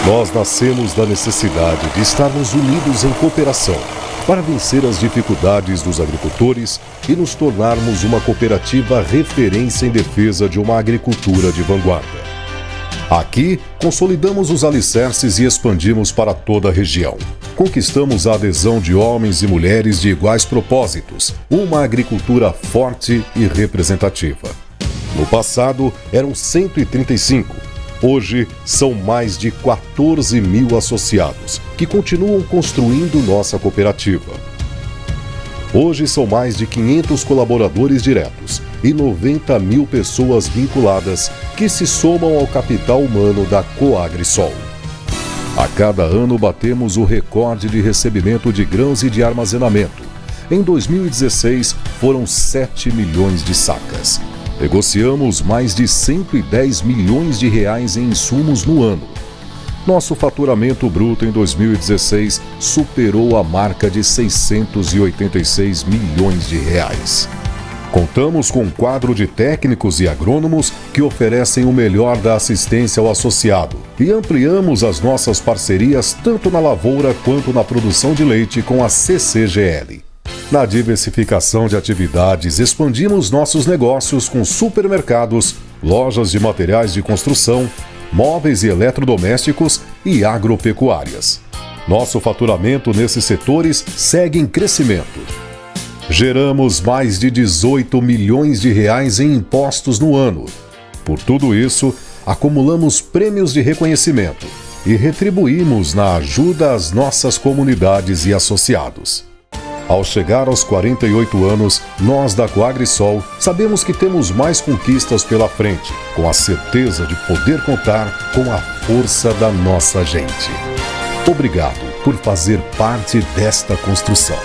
Nós nascemos da necessidade de estarmos unidos em cooperação para vencer as dificuldades dos agricultores e nos tornarmos uma cooperativa referência em defesa de uma agricultura de vanguarda. Aqui, consolidamos os alicerces e expandimos para toda a região. Conquistamos a adesão de homens e mulheres de iguais propósitos, uma agricultura forte e representativa. No passado, eram 135. Hoje, são mais de 14 mil associados, que continuam construindo nossa cooperativa. Hoje, são mais de 500 colaboradores diretos e 90 mil pessoas vinculadas que se somam ao capital humano da Coagrisol. A cada ano, batemos o recorde de recebimento de grãos e de armazenamento. Em 2016, foram 7 milhões de sacas. Negociamos mais de 110 milhões de reais em insumos no ano. Nosso faturamento bruto em 2016 superou a marca de 686 milhões de reais. Contamos com um quadro de técnicos e agrônomos que oferecem o melhor da assistência ao associado e ampliamos as nossas parcerias tanto na lavoura quanto na produção de leite com a CCGL. Na diversificação de atividades, expandimos nossos negócios com supermercados, lojas de materiais de construção, móveis e eletrodomésticos e agropecuárias. Nosso faturamento nesses setores segue em crescimento. Geramos mais de 18 milhões de reais em impostos no ano. Por tudo isso, acumulamos prêmios de reconhecimento e retribuímos na ajuda às nossas comunidades e associados. Ao chegar aos 48 anos, nós da Coagrisol sabemos que temos mais conquistas pela frente, com a certeza de poder contar com a força da nossa gente. Obrigado por fazer parte desta construção.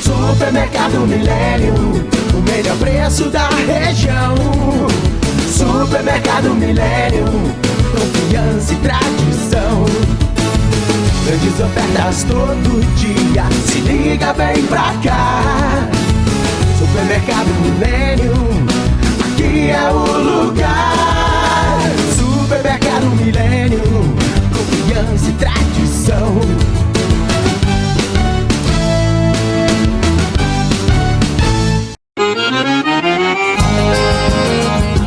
Supermercado Milênio, o melhor preço da região. Supermercado Milênio, confiança e tradição. Grandes ofertas todo dia, se liga, vem pra cá. Supermercado Milênio, aqui é o lugar. Supermercado Milênio, confiança e tradição.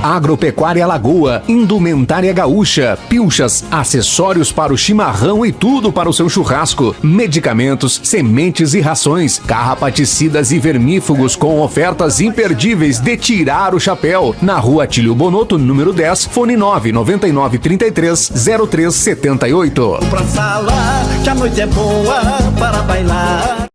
Agropecuária Lagoa, Indumentária Gaúcha, pilchas, acessórios para o chimarrão e tudo para o seu churrasco, medicamentos, sementes e rações, carrapaticidas e vermífugos com ofertas imperdíveis de tirar o chapéu. Na rua Atílio Bonotto, número 10, fone 999330378. Pra sala, que a noite é boa para bailar.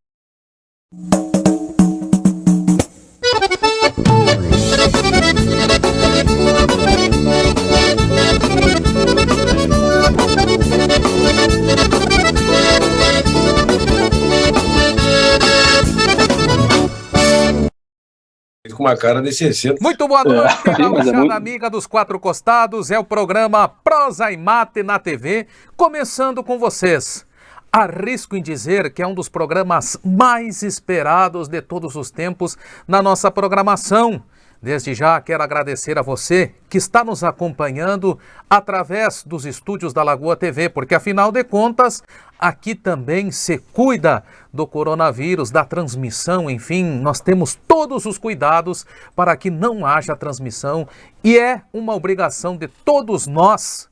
Com uma cara de 60. Muito boa noite, gauchada amiga dos quatro costados. É o programa Prosa e Mate na TV, começando com vocês. Arrisco em dizer que é um dos programas mais esperados de todos os tempos na nossa programação. Desde já quero agradecer a você que está nos acompanhando através dos estúdios da Lagoa TV, porque afinal de contas, aqui também se cuida do coronavírus, da transmissão, enfim, nós temos todos os cuidados para que não haja transmissão e é uma obrigação de todos nós,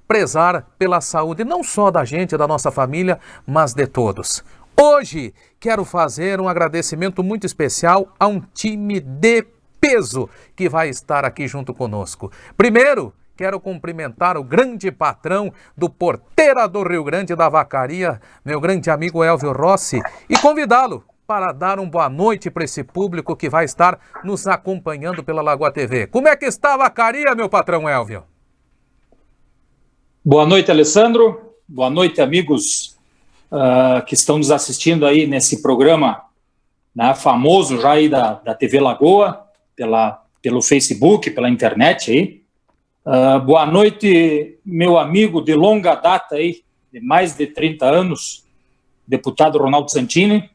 prezar pela saúde não só da gente, da nossa família, mas de todos. Hoje, quero fazer um agradecimento muito especial a um time de peso que vai estar aqui junto conosco. Primeiro, quero cumprimentar o grande patrão do Porteira do Rio Grande da Vacaria, meu grande amigo Elvio Rossi, e convidá-lo para dar uma boa noite para esse público que vai estar nos acompanhando pela Lagoa TV. Como é que está a Vacaria, meu patrão Elvio? Boa noite, Alessandro. Boa noite, amigos que estão nos assistindo aí nesse programa, né, famoso já aí da TV Lagoa, pelo Facebook, pela internet aí. Boa noite, meu amigo de longa data aí, de mais de 30 anos, deputado Ronaldo Santini,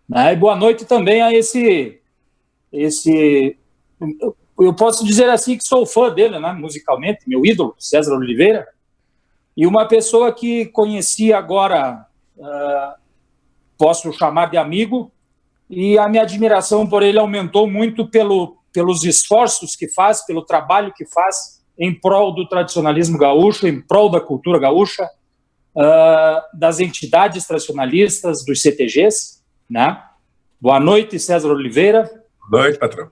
né, e boa noite também a esse eu posso dizer assim que sou fã dele, né, musicalmente, meu ídolo, César Oliveira, e uma pessoa que conheci agora, posso chamar de amigo, e a minha admiração por ele aumentou muito pelos esforços que faz, pelo trabalho que faz em prol do tradicionalismo gaúcho, em prol da cultura gaúcha, das entidades tradicionalistas, dos CTGs, né? Boa noite, César Oliveira. Boa noite, patrão.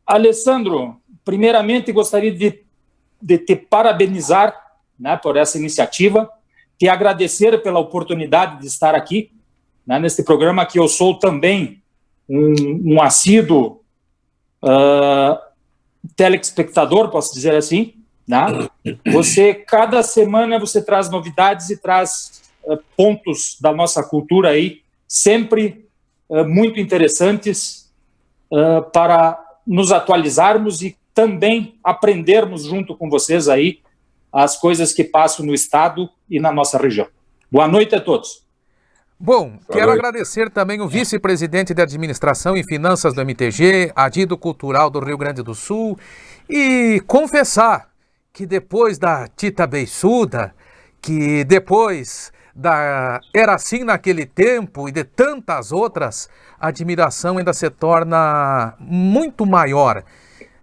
Alessandro, primeiramente gostaria de te parabenizar, né, por essa iniciativa, te agradecer pela oportunidade de estar aqui, né, neste programa que eu sou também um assíduo telespectador, posso dizer assim, né? Cada semana você traz novidades e traz pontos da nossa cultura aí, sempre muito interessantes para nos atualizarmos e também aprendermos junto com vocês aí as coisas que passam no estado e na nossa região. Boa noite a todos. Bom, quero agradecer também o vice-presidente de Administração e Finanças do MTG, Adido Cultural do Rio Grande do Sul, e confessar que depois da Tita Beiçuda, que depois da Era Assim Naquele Tempo e de tantas outras, a admiração ainda se torna muito maior.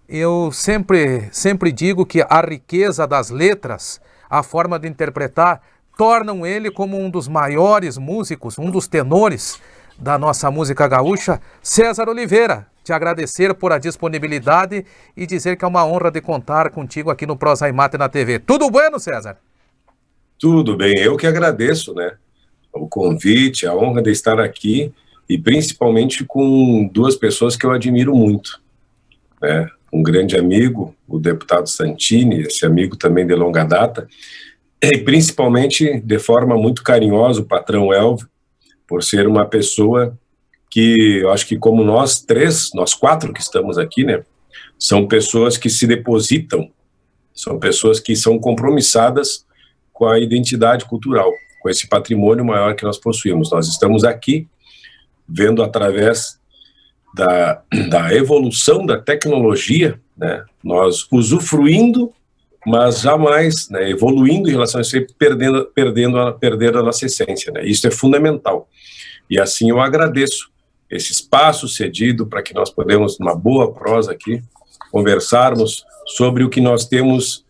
Eu sempre digo que a riqueza das letras, a forma de interpretar, tornam ele como um dos maiores músicos, um dos tenores da nossa música gaúcha. César Oliveira, te agradecer por a disponibilidade e dizer que é uma honra de contar contigo aqui no Prosa e Mate na TV. Tudo bueno, César? Tudo bem, eu que agradeço, né, o convite, a honra de estar aqui e principalmente com duas pessoas que eu admiro muito, né, um grande amigo, o deputado Santini, esse amigo também de longa data, e principalmente de forma muito carinhosa o patrão Elvio, por ser uma pessoa que eu acho que como nós quatro que estamos aqui, né, são pessoas que se depositam, são pessoas que são compromissadas com a identidade cultural, com esse patrimônio maior que nós possuímos. Nós estamos aqui vendo através da evolução da tecnologia, né, nós usufruindo, mas jamais, né, evoluindo em relação a isso, perdendo a nossa essência, né? Isso é fundamental. E assim eu agradeço esse espaço cedido para que nós podemos, numa boa prosa aqui, conversarmos sobre o que nós temos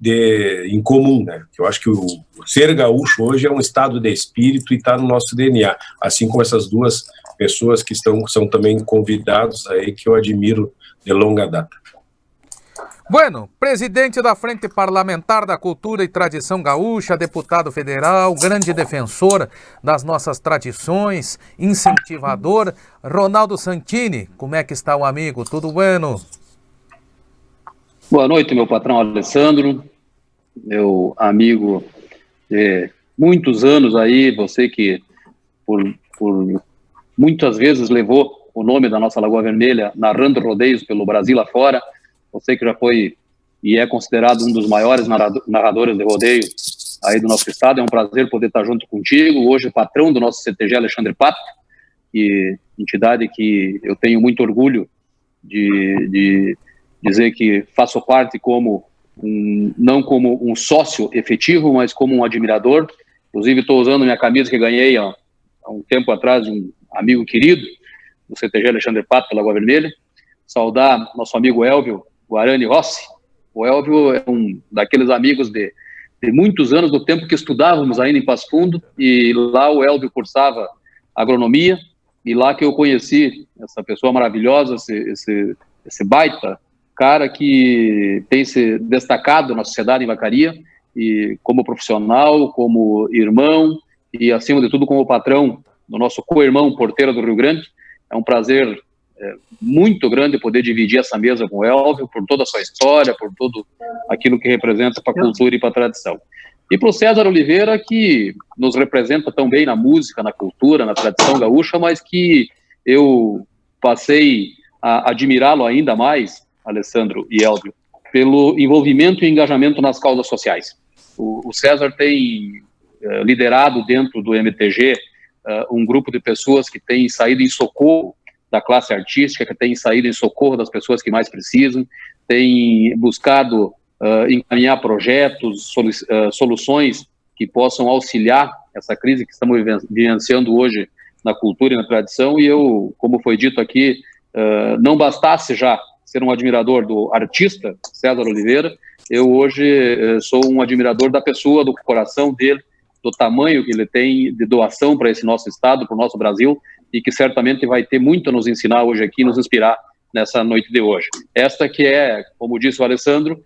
em comum, né? Eu acho que o ser gaúcho hoje é um estado de espírito e está no nosso DNA, assim como essas duas pessoas que são também convidados aí, que eu admiro de longa data. Bueno, presidente da Frente Parlamentar da Cultura e Tradição Gaúcha, deputado federal, grande defensor das nossas tradições, incentivador, Ronaldo Santini, como é que está o amigo? Tudo bueno? Boa noite, meu patrão Alessandro, meu amigo de muitos anos aí, você que por muitas vezes levou o nome da nossa Lagoa Vermelha narrando rodeios pelo Brasil afora. Você que já foi e é considerado um dos maiores narradores de rodeio aí do nosso estado. É um prazer poder estar junto contigo. Hoje, patrão do nosso CTG, Alexandre Pato, que entidade que eu tenho muito orgulho de dizer que faço parte não como um sócio efetivo, mas como um admirador. Inclusive, estou usando minha camisa que ganhei há um tempo atrás de um amigo querido do CTG Alexandre Pato, pela Lagoa Vermelha. Saudar nosso amigo Elvio Guarani Rossi. O Elvio é um daqueles amigos de muitos anos, do tempo que estudávamos ainda em Passo Fundo, e lá o Elvio cursava agronomia, e lá que eu conheci essa pessoa maravilhosa, esse baita cara que tem se destacado na sociedade em Vacaria, e como profissional, como irmão, e acima de tudo como patrão do nosso co-irmão Porteira do Rio Grande. É um prazer muito grande poder dividir essa mesa com o Elvio, por toda a sua história, por tudo aquilo que representa para a cultura e para a tradição. E para o César Oliveira, que nos representa tão bem na música, na cultura, na tradição gaúcha, mas que eu passei a admirá-lo ainda mais, Alessandro e Elvio, pelo envolvimento e engajamento nas causas sociais. O César tem liderado dentro do MTG um grupo de pessoas que tem saído em socorro da classe artística, que tem saído em socorro das pessoas que mais precisam, tem buscado encaminhar projetos, soluções que possam auxiliar essa crise que estamos vivenciando hoje na cultura e na tradição. E eu, como foi dito aqui, não bastasse já ser um admirador do artista César Oliveira, eu hoje sou um admirador da pessoa, do coração dele, do tamanho que ele tem de doação para esse nosso estado, para o nosso Brasil, e que certamente vai ter muito a nos ensinar hoje aqui, nos inspirar nessa noite de hoje. Esta que é, como disse o Alessandro,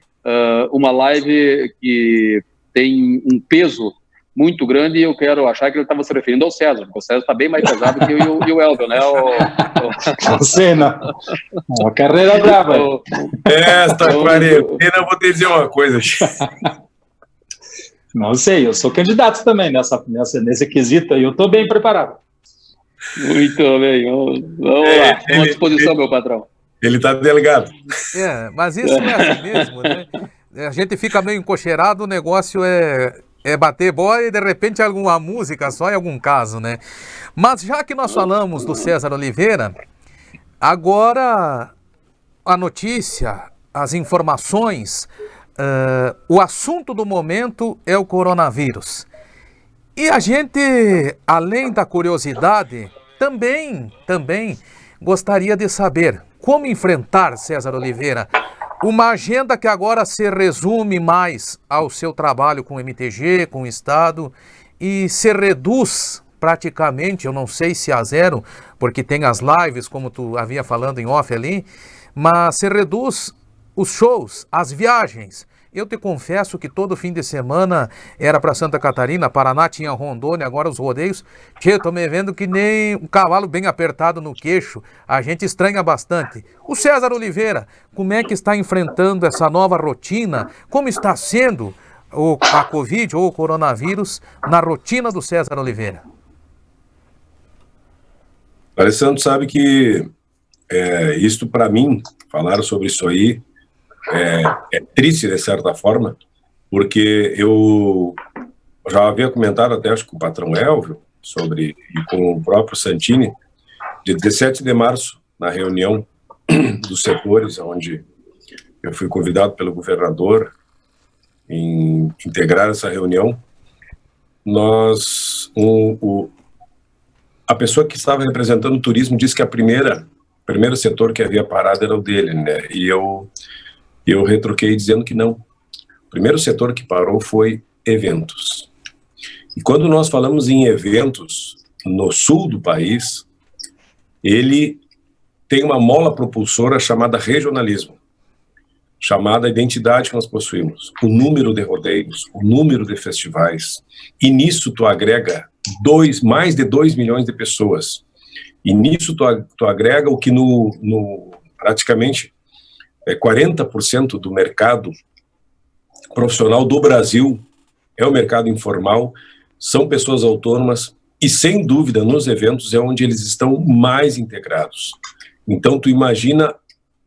uma live que tem um peso muito grande, e eu quero achar que ele estava se referindo ao César, porque o César está bem mais pesado que eu e o Elvio, né? Não sei, não. Uma carreira brava. Esta quarentena, eu vou te dizer uma coisa. Não sei, eu sou candidato também nesse quesito aí, eu estou bem preparado. Muito bem, vamos lá, estou à disposição, meu patrão. Ele está delegado. Mas isso é assim mesmo, né? A gente fica meio encocheirado, o negócio é bater bola e de repente alguma música só em algum caso, né? Mas já que nós falamos do César Oliveira, agora a notícia, as informações, o assunto do momento é o coronavírus. E a gente, além da curiosidade, também gostaria de saber como enfrentar, César Oliveira, uma agenda que agora se resume mais ao seu trabalho com o MTG, com o Estado, e se reduz praticamente, eu não sei se a zero, porque tem as lives, como tu havia falando em off ali, mas se reduz os shows, as viagens. Eu te confesso que todo fim de semana era para Santa Catarina, Paraná tinha Rondônia, agora os rodeios. Eu tô me vendo que nem um cavalo bem apertado no queixo, a gente estranha bastante. O César Oliveira, como é que está enfrentando essa nova rotina? Como está sendo a Covid ou o coronavírus na rotina do César Oliveira? O Alessandro sabe que isto para mim, falar sobre isso aí, é triste de certa forma, porque eu já havia comentado até acho com o patrão Elvio e com o próprio Santini, de 17 de março, na reunião dos setores, onde eu fui convidado pelo governador em integrar essa reunião. A pessoa que estava representando o turismo disse que o primeiro setor que havia parado era o dele, né? E eu retruquei dizendo que não. O primeiro setor que parou foi eventos. E quando nós falamos em eventos no sul do país, ele tem uma mola propulsora chamada regionalismo, chamada identidade que nós possuímos, o número de rodeios, o número de festivais, e nisso tu agrega mais de 2 milhões de pessoas. E nisso tu agrega o que praticamente 40% do mercado profissional do Brasil é o mercado informal, são pessoas autônomas e, sem dúvida, nos eventos é onde eles estão mais integrados. Então, tu imagina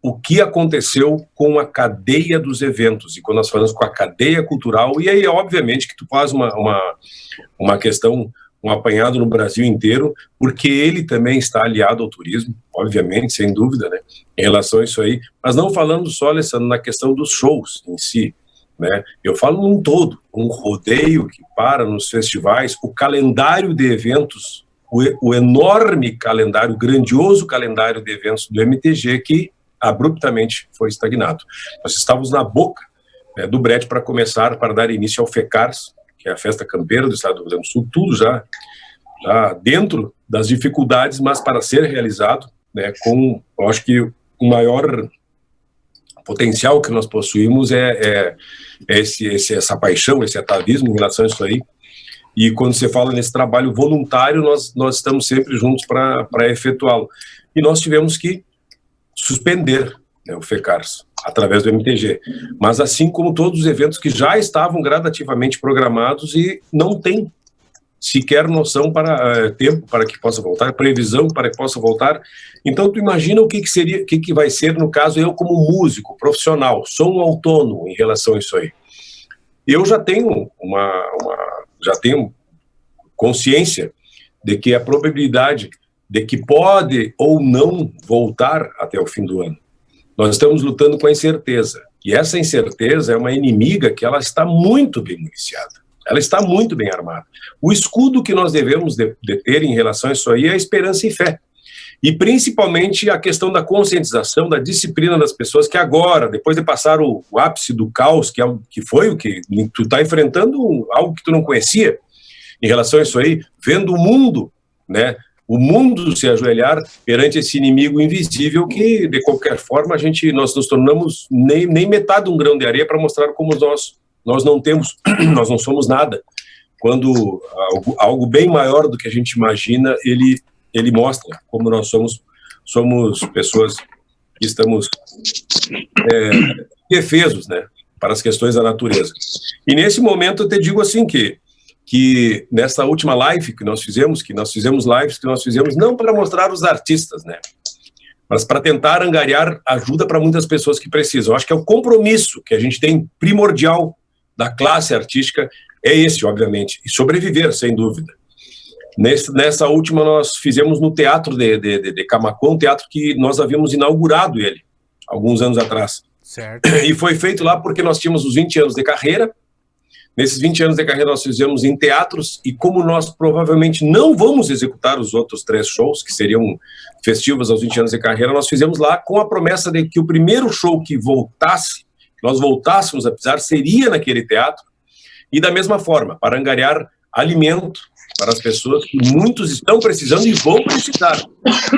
o que aconteceu com a cadeia dos eventos, e quando nós falamos com a cadeia cultural, e aí, obviamente, que tu faz uma questão, um apanhado no Brasil inteiro, porque ele também está aliado ao turismo, obviamente, sem dúvida, né, em relação a isso aí, mas não falando só, Alessandro, na questão dos shows em si, né, eu falo num todo, um rodeio que para nos festivais, o calendário de eventos, o enorme calendário, o grandioso calendário de eventos do MTG, que abruptamente foi estagnado. Nós estávamos na boca do brete para dar início ao FECARS, que é a festa campeira do estado do Rio Grande do Sul, tudo já dentro das dificuldades, mas para ser realizado, né, eu acho que o maior potencial que nós possuímos é essa paixão, esse atavismo em relação a isso aí. E quando você fala nesse trabalho voluntário, nós estamos sempre juntos para efetuá-lo. E nós tivemos que suspender, né, o FECARS, através do MTG. Mas assim como todos os eventos que já estavam gradativamente programados e não tem sequer noção para tempo para que possa voltar, previsão para que possa voltar. Então tu imagina o que seria, o que vai ser no caso eu como músico profissional, sou um autônomo em relação a isso aí. Eu já tenho já tenho consciência de que a probabilidade de que pode ou não voltar até o fim do ano. Nós estamos lutando com a incerteza. E essa incerteza é uma inimiga que ela está muito bem municiada. Ela está muito bem armada. O escudo que nós devemos de ter em relação a isso aí é a esperança e fé. E principalmente a questão da conscientização, da disciplina das pessoas que agora, depois de passar o ápice do caos, que foi o que tu está enfrentando, algo que tu não conhecia, em relação a isso aí, vendo o mundo, né? O mundo se ajoelhar perante esse inimigo invisível que, de qualquer forma, nós nos tornamos nem metade de um grão de areia para mostrar como nós não temos, nós não somos nada. Quando algo bem maior do que a gente imagina, ele mostra como nós somos pessoas que estamos defesos, né, para as questões da natureza. E nesse momento eu te digo assim que nessa última live que nós fizemos não para mostrar os artistas, né, mas para tentar angariar ajuda para muitas pessoas que precisam. Eu acho que é o compromisso que a gente tem primordial da classe artística é esse, obviamente, e sobreviver, sem dúvida. Nessa última nós fizemos no Teatro de Camaquã, um teatro que nós havíamos inaugurado ele, alguns anos atrás. Certo. E foi feito lá porque nós tínhamos os 20 anos de carreira. Nesses 20 anos de carreira nós fizemos em teatros, e como nós provavelmente não vamos executar os outros 3 shows, que seriam festivos aos 20 anos de carreira, nós fizemos lá com a promessa de que o primeiro show que nós voltássemos a pisar, seria naquele teatro, e da mesma forma, para angariar alimento para as pessoas que muitos estão precisando e vão precisar.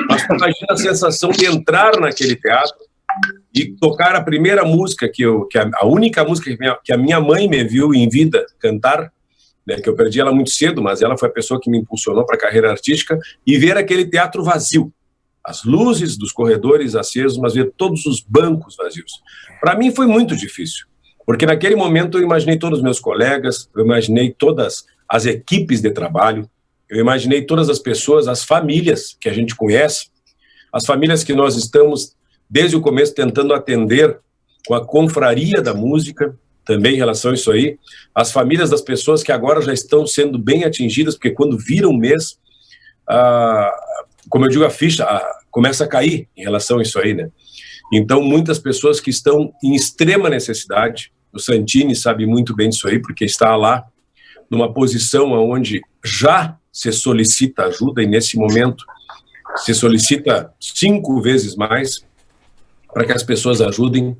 Mas imagina a sensação de entrar naquele teatro e tocar a primeira música, a única música que a minha mãe me viu em vida cantar, né, que eu perdi ela muito cedo, mas ela foi a pessoa que me impulsionou para a carreira artística, e ver aquele teatro vazio, as luzes dos corredores acesos, mas ver todos os bancos vazios. Para mim foi muito difícil, porque naquele momento eu imaginei todos os meus colegas, eu imaginei todas as equipes de trabalho, eu imaginei todas as pessoas, as famílias que a gente conhece, as famílias que nós estamos desde o começo tentando atender com a confraria da música, também em relação a isso aí, as famílias das pessoas que agora já estão sendo bem atingidas, porque quando viram o mês, como eu digo, a ficha começa a cair em relação a isso aí, né? Então, muitas pessoas que estão em extrema necessidade, o Santini sabe muito bem disso aí, porque está lá numa posição onde já se solicita ajuda, e nesse momento se solicita 5 vezes mais para que as pessoas ajudem.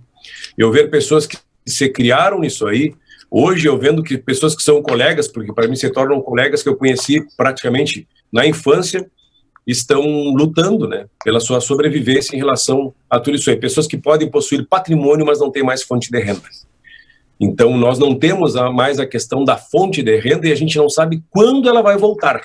Eu ver pessoas que se criaram nisso aí, hoje eu vendo que pessoas que são colegas, porque para mim se tornam colegas que eu conheci praticamente na infância, estão lutando, né, pela sua sobrevivência em relação a tudo isso aí. Pessoas que podem possuir patrimônio, mas não têm mais fonte de renda. Então nós não temos mais a questão da fonte de renda, e a gente não sabe quando ela vai voltar.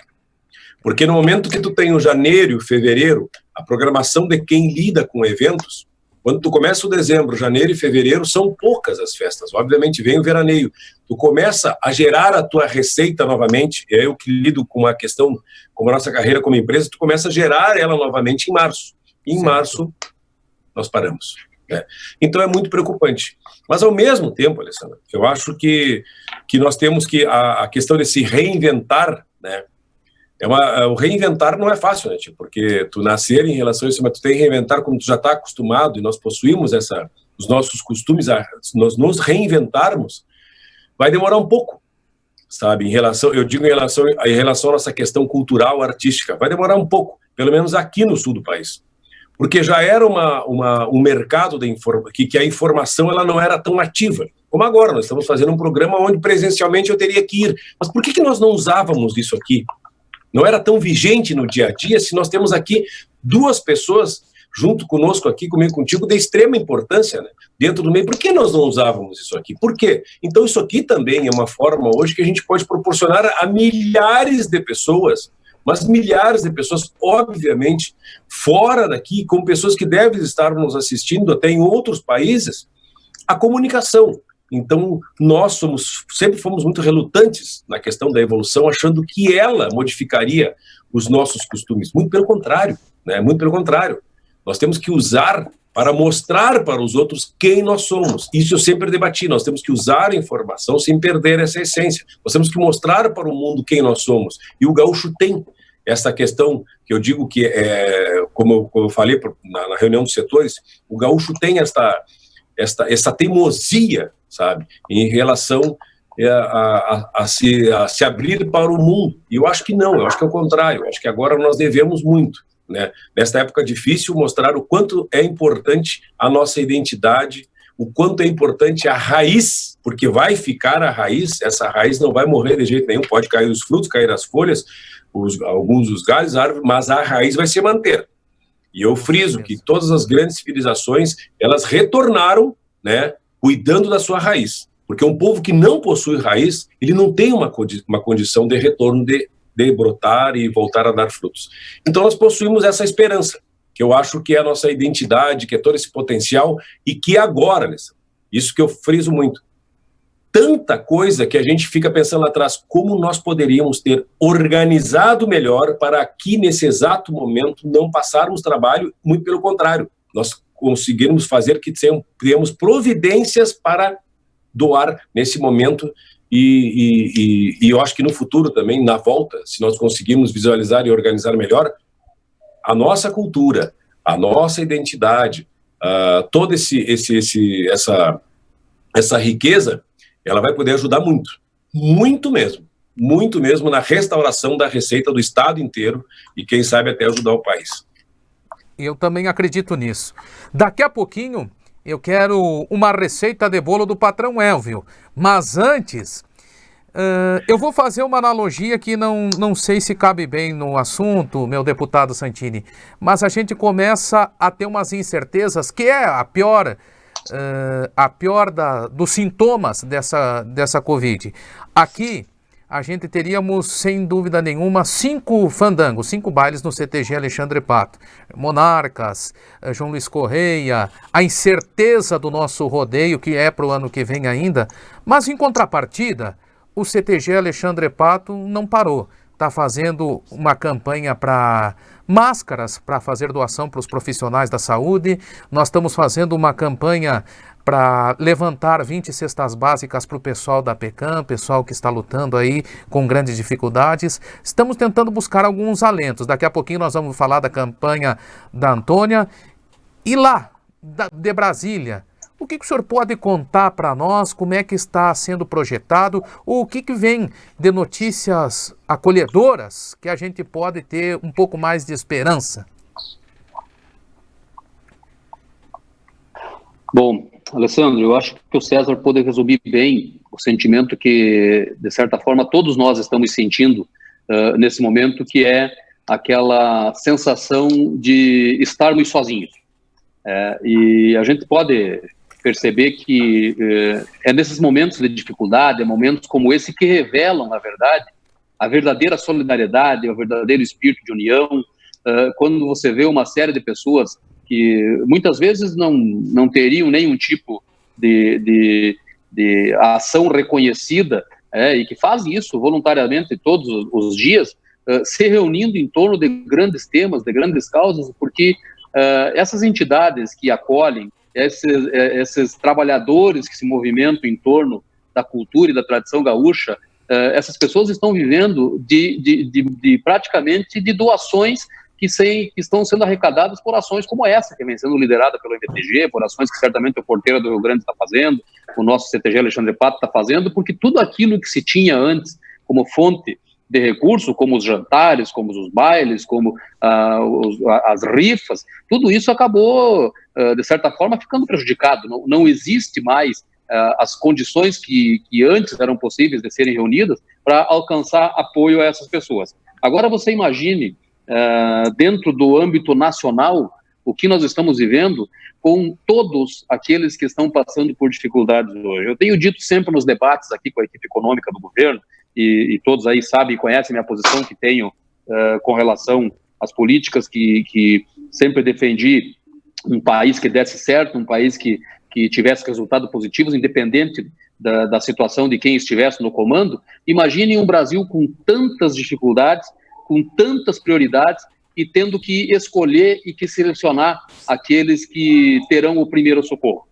Porque no momento que tu tem o janeiro e o fevereiro, a programação de quem lida com eventos, quando tu começa o dezembro, janeiro e fevereiro, são poucas as festas. Obviamente vem o veraneio. Tu começa a gerar a tua receita novamente. É eu que lido com a questão, como a nossa carreira como empresa, tu começa a gerar ela novamente em março. E em março, nós paramos. Né? Então é muito preocupante. Mas ao mesmo tempo, Alessandra, eu acho que nós temos que, a questão de se reinventar, né? O reinventar não é fácil, né, tio? Porque tu nascer em relação a isso, mas tu tem que reinventar como tu já está acostumado, e nós possuímos os nossos costumes, nós nos reinventarmos, vai demorar um pouco, sabe? Eu digo em relação à nossa questão cultural, artística, vai demorar um pouco, pelo menos aqui no sul do país. Porque já era um mercado que a informação ela não era tão ativa. Como agora, nós estamos fazendo um programa onde presencialmente eu teria que ir. Mas por que nós não usávamos isso aqui? Não era tão vigente no dia a dia, se nós temos aqui 2 pessoas junto conosco aqui, comigo, contigo, de extrema importância, né, dentro do meio. Por que nós não usávamos isso aqui? Por quê? Então isso aqui também é uma forma hoje que a gente pode proporcionar a milhares de pessoas, mas milhares de pessoas, obviamente, fora daqui, com pessoas que devem estar nos assistindo até em outros países, a comunicação. Então, nós sempre fomos muito relutantes na questão da evolução, achando que ela modificaria os nossos costumes. Muito pelo contrário, né? Muito pelo contrário. Nós temos que usar para mostrar para os outros quem nós somos. Isso eu sempre debati. Nós temos que usar a informação sem perder essa essência. Nós temos que mostrar para o mundo quem nós somos. E o gaúcho tem essa questão que eu digo que, como eu falei na reunião dos setores, o gaúcho tem essa teimosia, sabe, em relação a se abrir para o mundo. E eu acho que não, eu acho que é o contrário, eu acho que agora nós devemos muito, né, nesta época difícil, mostrar o quanto é importante a nossa identidade, o quanto é importante a raiz, porque vai ficar a raiz, essa raiz não vai morrer de jeito nenhum, pode cair os frutos, cair as folhas, alguns dos galhos, árvores, mas a raiz vai se manter. E eu friso que todas as grandes civilizações, elas retornaram, né, cuidando da sua raiz. Porque um povo que não possui raiz, ele não tem uma condição de retorno, de brotar e voltar a dar frutos. Então nós possuímos essa esperança, que eu acho que é a nossa identidade, que é todo esse potencial, e que agora, isso que eu friso muito, tanta coisa que a gente fica pensando lá atrás, como nós poderíamos ter organizado melhor para aqui, nesse exato momento, não passarmos trabalho, muito pelo contrário, nós conseguirmos fazer que tenhamos providências para doar nesse momento, e eu acho que no futuro também, na volta, se nós conseguirmos visualizar e organizar melhor, a nossa cultura, a nossa identidade, toda essa riqueza, ela vai poder ajudar muito mesmo na restauração da receita do Estado inteiro e quem sabe até ajudar o país. Eu também acredito nisso. Daqui a pouquinho eu quero uma receita de bolo do patrão Elvio, mas antes eu vou fazer uma analogia que não sei se cabe bem no assunto, meu deputado Santini, mas a gente começa a ter umas incertezas, que é a pior dos sintomas dessa Covid. Aqui a gente teríamos, sem dúvida nenhuma, 5 fandangos, 5 bailes no CTG Alexandre Pato. Monarcas, João Luiz Correia, a incerteza do nosso rodeio, que é para o ano que vem ainda, mas em contrapartida, o CTG Alexandre Pato não parou. Está fazendo uma campanha para máscaras, para fazer doação para os profissionais da saúde. Nós estamos fazendo uma campanha para levantar 20 cestas básicas para o pessoal da PECAM, pessoal que está lutando aí com grandes dificuldades. Estamos tentando buscar alguns alentos. Daqui a pouquinho nós vamos falar da campanha da Antônia. E lá, de Brasília, o que o senhor pode contar para nós? Como é que está sendo projetado? Ou o que vem de notícias acolhedoras que a gente pode ter um pouco mais de esperança? Bom, Alessandro, eu acho que o César pôde resumir bem o sentimento que, de certa forma, todos nós estamos sentindo nesse momento, que é aquela sensação de estarmos sozinhos. E a gente pode perceber que é nesses momentos de dificuldade, é momentos como esse que revelam, na verdade, a verdadeira solidariedade, o verdadeiro espírito de união, quando você vê uma série de pessoas que muitas vezes não teriam nenhum tipo de ação reconhecida, e que fazem isso voluntariamente todos os dias, se reunindo em torno de grandes temas, de grandes causas, porque essas entidades que acolhem, esses trabalhadores que se movimentam em torno da cultura e da tradição gaúcha, essas pessoas estão vivendo praticamente de doações que estão sendo arrecadadas por ações como essa, que vem sendo liderada pelo MTG, por ações que certamente o Porteira do Rio Grande está fazendo, o nosso CTG Alexandre Pato está fazendo, porque tudo aquilo que se tinha antes como fonte de recurso, como os jantares, como os bailes, como as rifas, tudo isso acabou, de certa forma, ficando prejudicado. Não existe mais as condições que antes eram possíveis de serem reunidas para alcançar apoio a essas pessoas. Agora você imagine, dentro do âmbito nacional, o que nós estamos vivendo com todos aqueles que estão passando por dificuldades hoje. Eu tenho dito sempre nos debates aqui com a equipe econômica do governo, e todos aí sabem e conhecem a minha posição que tenho com relação às políticas que sempre defendi, um país que desse certo, um país que tivesse resultados positivos, independente da situação de quem estivesse no comando. Imagine um Brasil com tantas dificuldades, com tantas prioridades, e tendo que escolher e que selecionar aqueles que terão o primeiro socorro.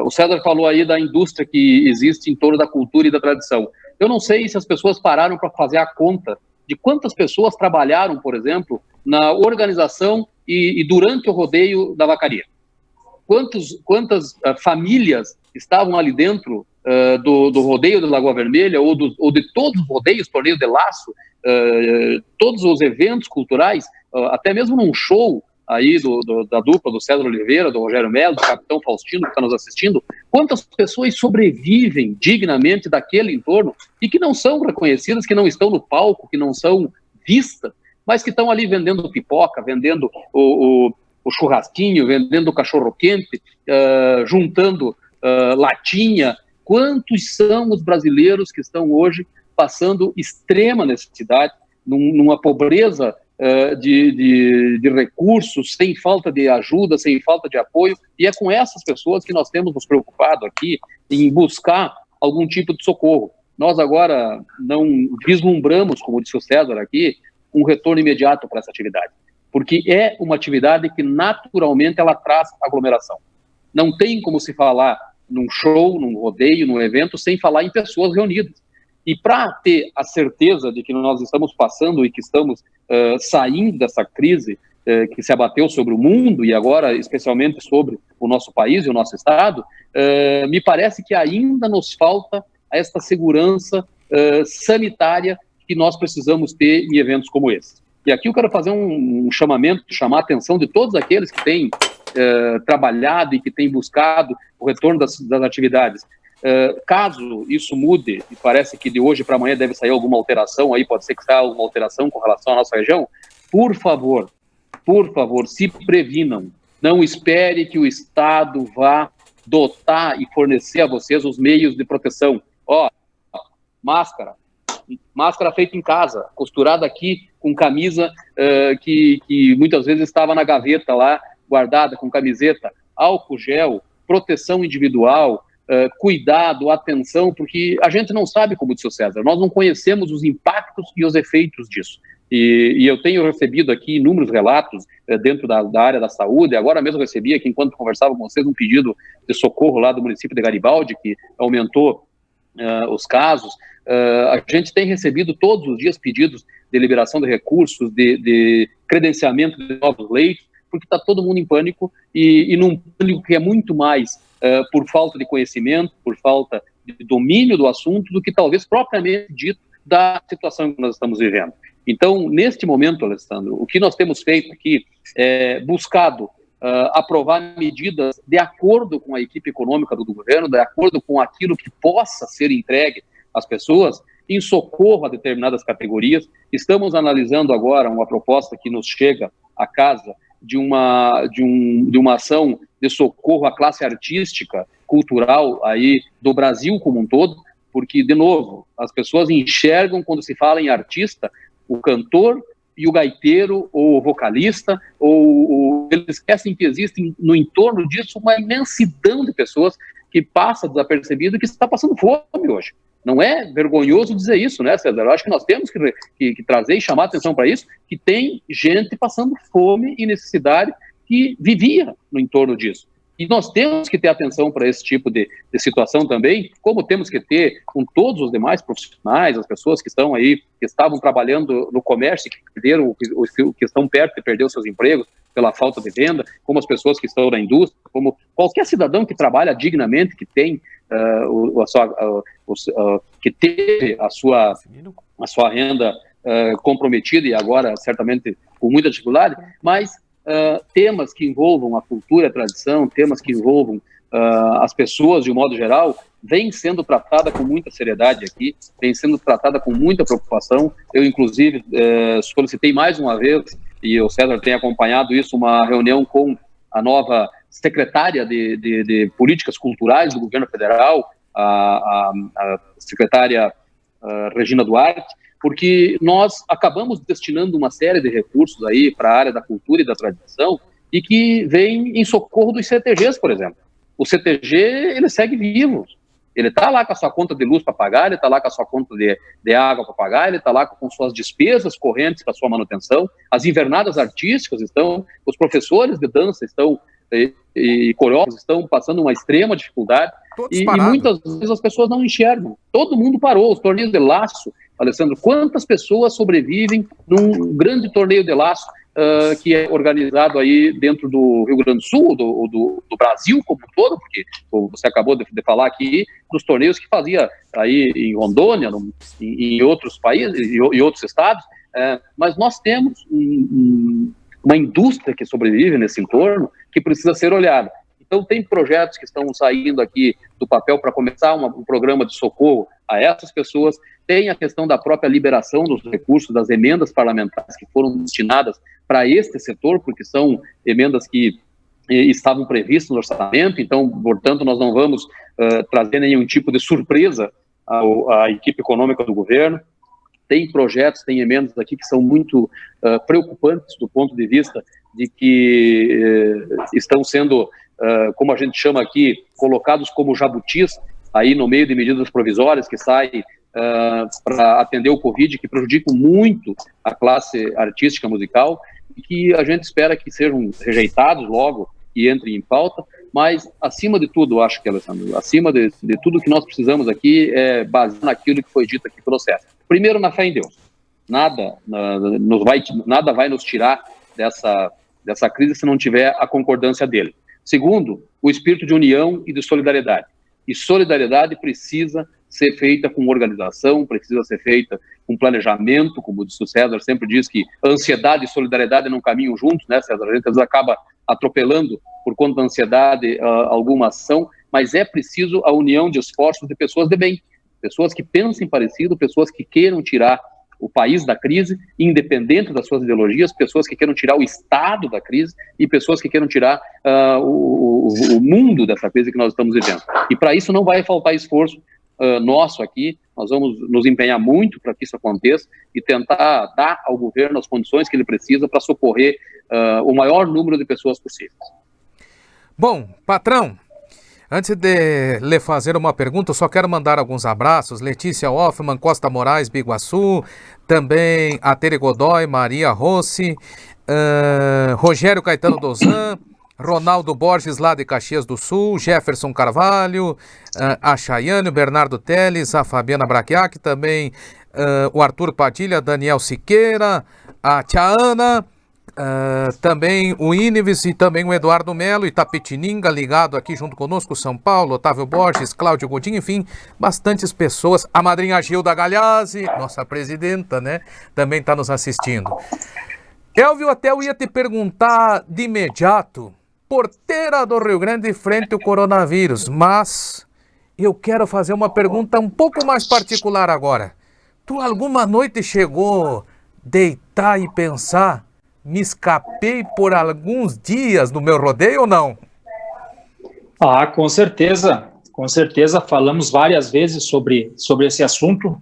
O César falou aí da indústria que existe em torno da cultura e da tradição. Eu não sei se as pessoas pararam para fazer a conta de quantas pessoas trabalharam, por exemplo, na organização e durante o rodeio da vacaria. Quantas famílias estavam ali dentro do rodeio da Lagoa Vermelha ou de todos os rodeios, torneio de laço, todos os eventos culturais, até mesmo num show aí da dupla do César Oliveira, do Rogério Melo, do Capitão Faustino, que está nos assistindo, quantas pessoas sobrevivem dignamente daquele entorno e que não são reconhecidas, que não estão no palco, que não são vistas, mas que estão ali vendendo pipoca, vendendo o churrasquinho, vendendo o cachorro-quente, juntando latinha. Quantos são os brasileiros que estão hoje passando extrema necessidade, numa pobreza de recursos, sem falta de ajuda, sem falta de apoio, e é com essas pessoas que nós temos nos preocupado aqui em buscar algum tipo de socorro. Nós agora não vislumbramos, como disse o César aqui, um retorno imediato para essa atividade, porque é uma atividade que naturalmente ela traz aglomeração. Não tem como se falar num show, num rodeio, num evento, sem falar em pessoas reunidas. E para ter a certeza de que nós estamos passando e que estamos saindo dessa crise que se abateu sobre o mundo e agora especialmente sobre o nosso país e o nosso estado, me parece que ainda nos falta esta segurança sanitária que nós precisamos ter em eventos como esse. E aqui eu quero fazer um chamamento, chamar a atenção de todos aqueles que têm trabalhado e que têm buscado o retorno das atividades. Caso isso mude, e parece que de hoje para amanhã deve sair alguma alteração, aí pode ser que saia alguma alteração com relação à nossa região, por favor, se previnam. Não espere que o Estado vá dotar e fornecer a vocês os meios de proteção. Máscara feita em casa, costurada aqui com camisa que muitas vezes estava na gaveta lá, guardada com camiseta, álcool gel, proteção individual, cuidado, atenção, porque a gente não sabe, como disse o César, nós não conhecemos os impactos e os efeitos disso. E eu tenho recebido aqui inúmeros relatos dentro da área da saúde. Agora mesmo recebi aqui, enquanto conversava com vocês, um pedido de socorro lá do município de Garibaldi, que aumentou os casos. A gente tem recebido todos os dias pedidos de liberação de recursos, de credenciamento de novos leitos, porque está todo mundo em pânico, e num pânico que é muito mais por falta de conhecimento, por falta de domínio do assunto, do que talvez propriamente dito da situação que nós estamos vivendo. Então, neste momento, Alessandro, o que nós temos feito aqui é buscado aprovar medidas de acordo com a equipe econômica do governo, de acordo com aquilo que possa ser entregue às pessoas, em socorro a determinadas categorias. Estamos analisando agora uma proposta que nos chega à casa de uma ação de socorro à classe artística, cultural aí do Brasil como um todo, porque, de novo, as pessoas enxergam, quando se fala em artista, o cantor e o gaiteiro, ou o vocalista, ou eles esquecem que existe no entorno disso uma imensidão de pessoas que passa desapercebido e que está passando fome hoje. Não é vergonhoso dizer isso, né, César? Eu acho que nós temos que trazer e chamar atenção para isso, que tem gente passando fome e necessidade que vivia no entorno disso. E nós temos que ter atenção para esse tipo de situação também, como temos que ter com todos os demais profissionais, as pessoas que estão aí, que estavam trabalhando no comércio, que perderam, que estão perto de perder os seus empregos pela falta de venda, como as pessoas que estão na indústria, como qualquer cidadão que trabalha dignamente, que tem que teve a sua renda comprometida e agora certamente com muita dificuldade, mas temas que envolvam a cultura, a tradição, temas que envolvam as pessoas de um modo geral, vem sendo tratada com muita seriedade aqui, vem sendo tratada com muita preocupação. Eu, inclusive, solicitei mais uma vez, e o César tem acompanhado isso, uma reunião com a nova secretária de Políticas Culturais do Governo Federal, a secretária Regina Duarte, porque nós acabamos destinando uma série de recursos aí para a área da cultura e da tradição e que vem em socorro dos CTGs, por exemplo. O CTG, ele segue vivo. Ele está lá com a sua conta de luz para pagar, ele está lá com a sua conta de água para pagar, ele está lá com suas despesas correntes para sua manutenção, as invernadas artísticas estão, os professores de dança estão, e coreógrafos estão passando uma extrema dificuldade, e muitas vezes as pessoas não enxergam. Todo mundo parou, os torneios de laço, Alessandro, quantas pessoas sobrevivem num grande torneio de laço que é organizado aí dentro do Rio Grande do Sul, do Brasil como um todo, porque você acabou de falar aqui dos torneios que fazia aí em Rondônia, em outros países, em outros estados, mas nós temos uma indústria que sobrevive nesse entorno que precisa ser olhada. Então, tem projetos que estão saindo aqui do papel para começar um programa de socorro a essas pessoas. Tem a questão da própria liberação dos recursos, das emendas parlamentares que foram destinadas para este setor, porque são emendas que estavam previstas no orçamento, então, portanto, nós não vamos trazer nenhum tipo de surpresa à equipe econômica do governo. Tem projetos, tem emendas aqui que são muito preocupantes do ponto de vista de que estão sendo, como a gente chama aqui, colocados como jabutis, aí no meio de medidas provisórias que saem para atender o Covid, que prejudicam muito a classe artística musical, e que a gente espera que sejam rejeitados logo e entrem em pauta, mas acima de tudo, acho que, Alessandro, acima de tudo que nós precisamos aqui é basear naquilo que foi dito aqui pelo César. Primeiro, na fé em Deus. Nada vai nos tirar dessa crise se não tiver a concordância dele. Segundo, o espírito de união e de solidariedade. E solidariedade precisa ser feita com organização, precisa ser feita com planejamento, como o César sempre diz que ansiedade e solidariedade não caminham juntos, né, César? A gente às vezes acaba atropelando por conta da ansiedade alguma ação, mas é preciso a união de esforços de pessoas de bem, pessoas que pensem parecido, pessoas que queiram tirar o país da crise, independente das suas ideologias, pessoas que queiram tirar o Estado da crise e pessoas que queiram tirar o mundo dessa crise que nós estamos vivendo. E para isso não vai faltar esforço nosso aqui, nós vamos nos empenhar muito para que isso aconteça e tentar dar ao governo as condições que ele precisa para socorrer o maior número de pessoas possível. Bom, patrão, antes de lhe fazer uma pergunta, eu só quero mandar alguns abraços. Letícia Hoffman, Costa Moraes, Biguaçu, também a Tere Godoy, Maria Rossi, Rogério Caetano Dozan, Ronaldo Borges, lá de Caxias do Sul, Jefferson Carvalho, a Chayane, o Bernardo Teles, a Fabiana Braquiac, também o Arthur Padilha, Daniel Siqueira, a Tia Ana, também o Inives e também o Eduardo Melo, Itapetininga, ligado aqui junto conosco, São Paulo, Otávio Borges, Cláudio Godinho, enfim, bastantes pessoas. A madrinha Gilda Galhazzi, nossa presidenta, né, também está nos assistindo. Elvio, até eu ia te perguntar de imediato, porteira do Rio Grande frente ao coronavírus, mas eu quero fazer uma pergunta um pouco mais particular agora. Tu alguma noite chegou a deitar e pensar, me escapei por alguns dias do meu rodeio ou não? Ah, com certeza, falamos várias vezes sobre esse assunto,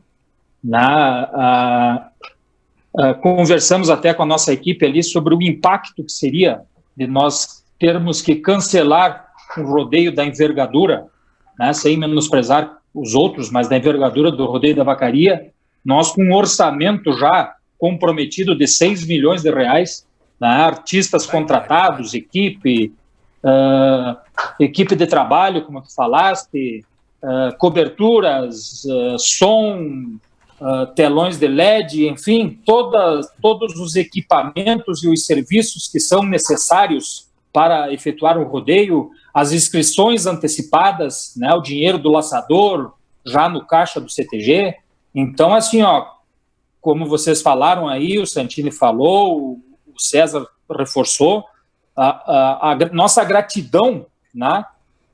conversamos até com a nossa equipe ali sobre o impacto que seria de nós termos que cancelar um rodeio da envergadura, né, sem menosprezar os outros, mas da envergadura do rodeio da Vacaria, nós com um orçamento já comprometido de 6 milhões de reais, né, artistas contratados, equipe de trabalho, como tu falaste, coberturas, som, telões de LED, enfim, todos os equipamentos e os serviços que são necessários para efetuar o rodeio, as inscrições antecipadas, né, o dinheiro do laçador já no caixa do CTG. Então, assim, como vocês falaram aí, o Santini falou, o César reforçou, a nossa gratidão, né,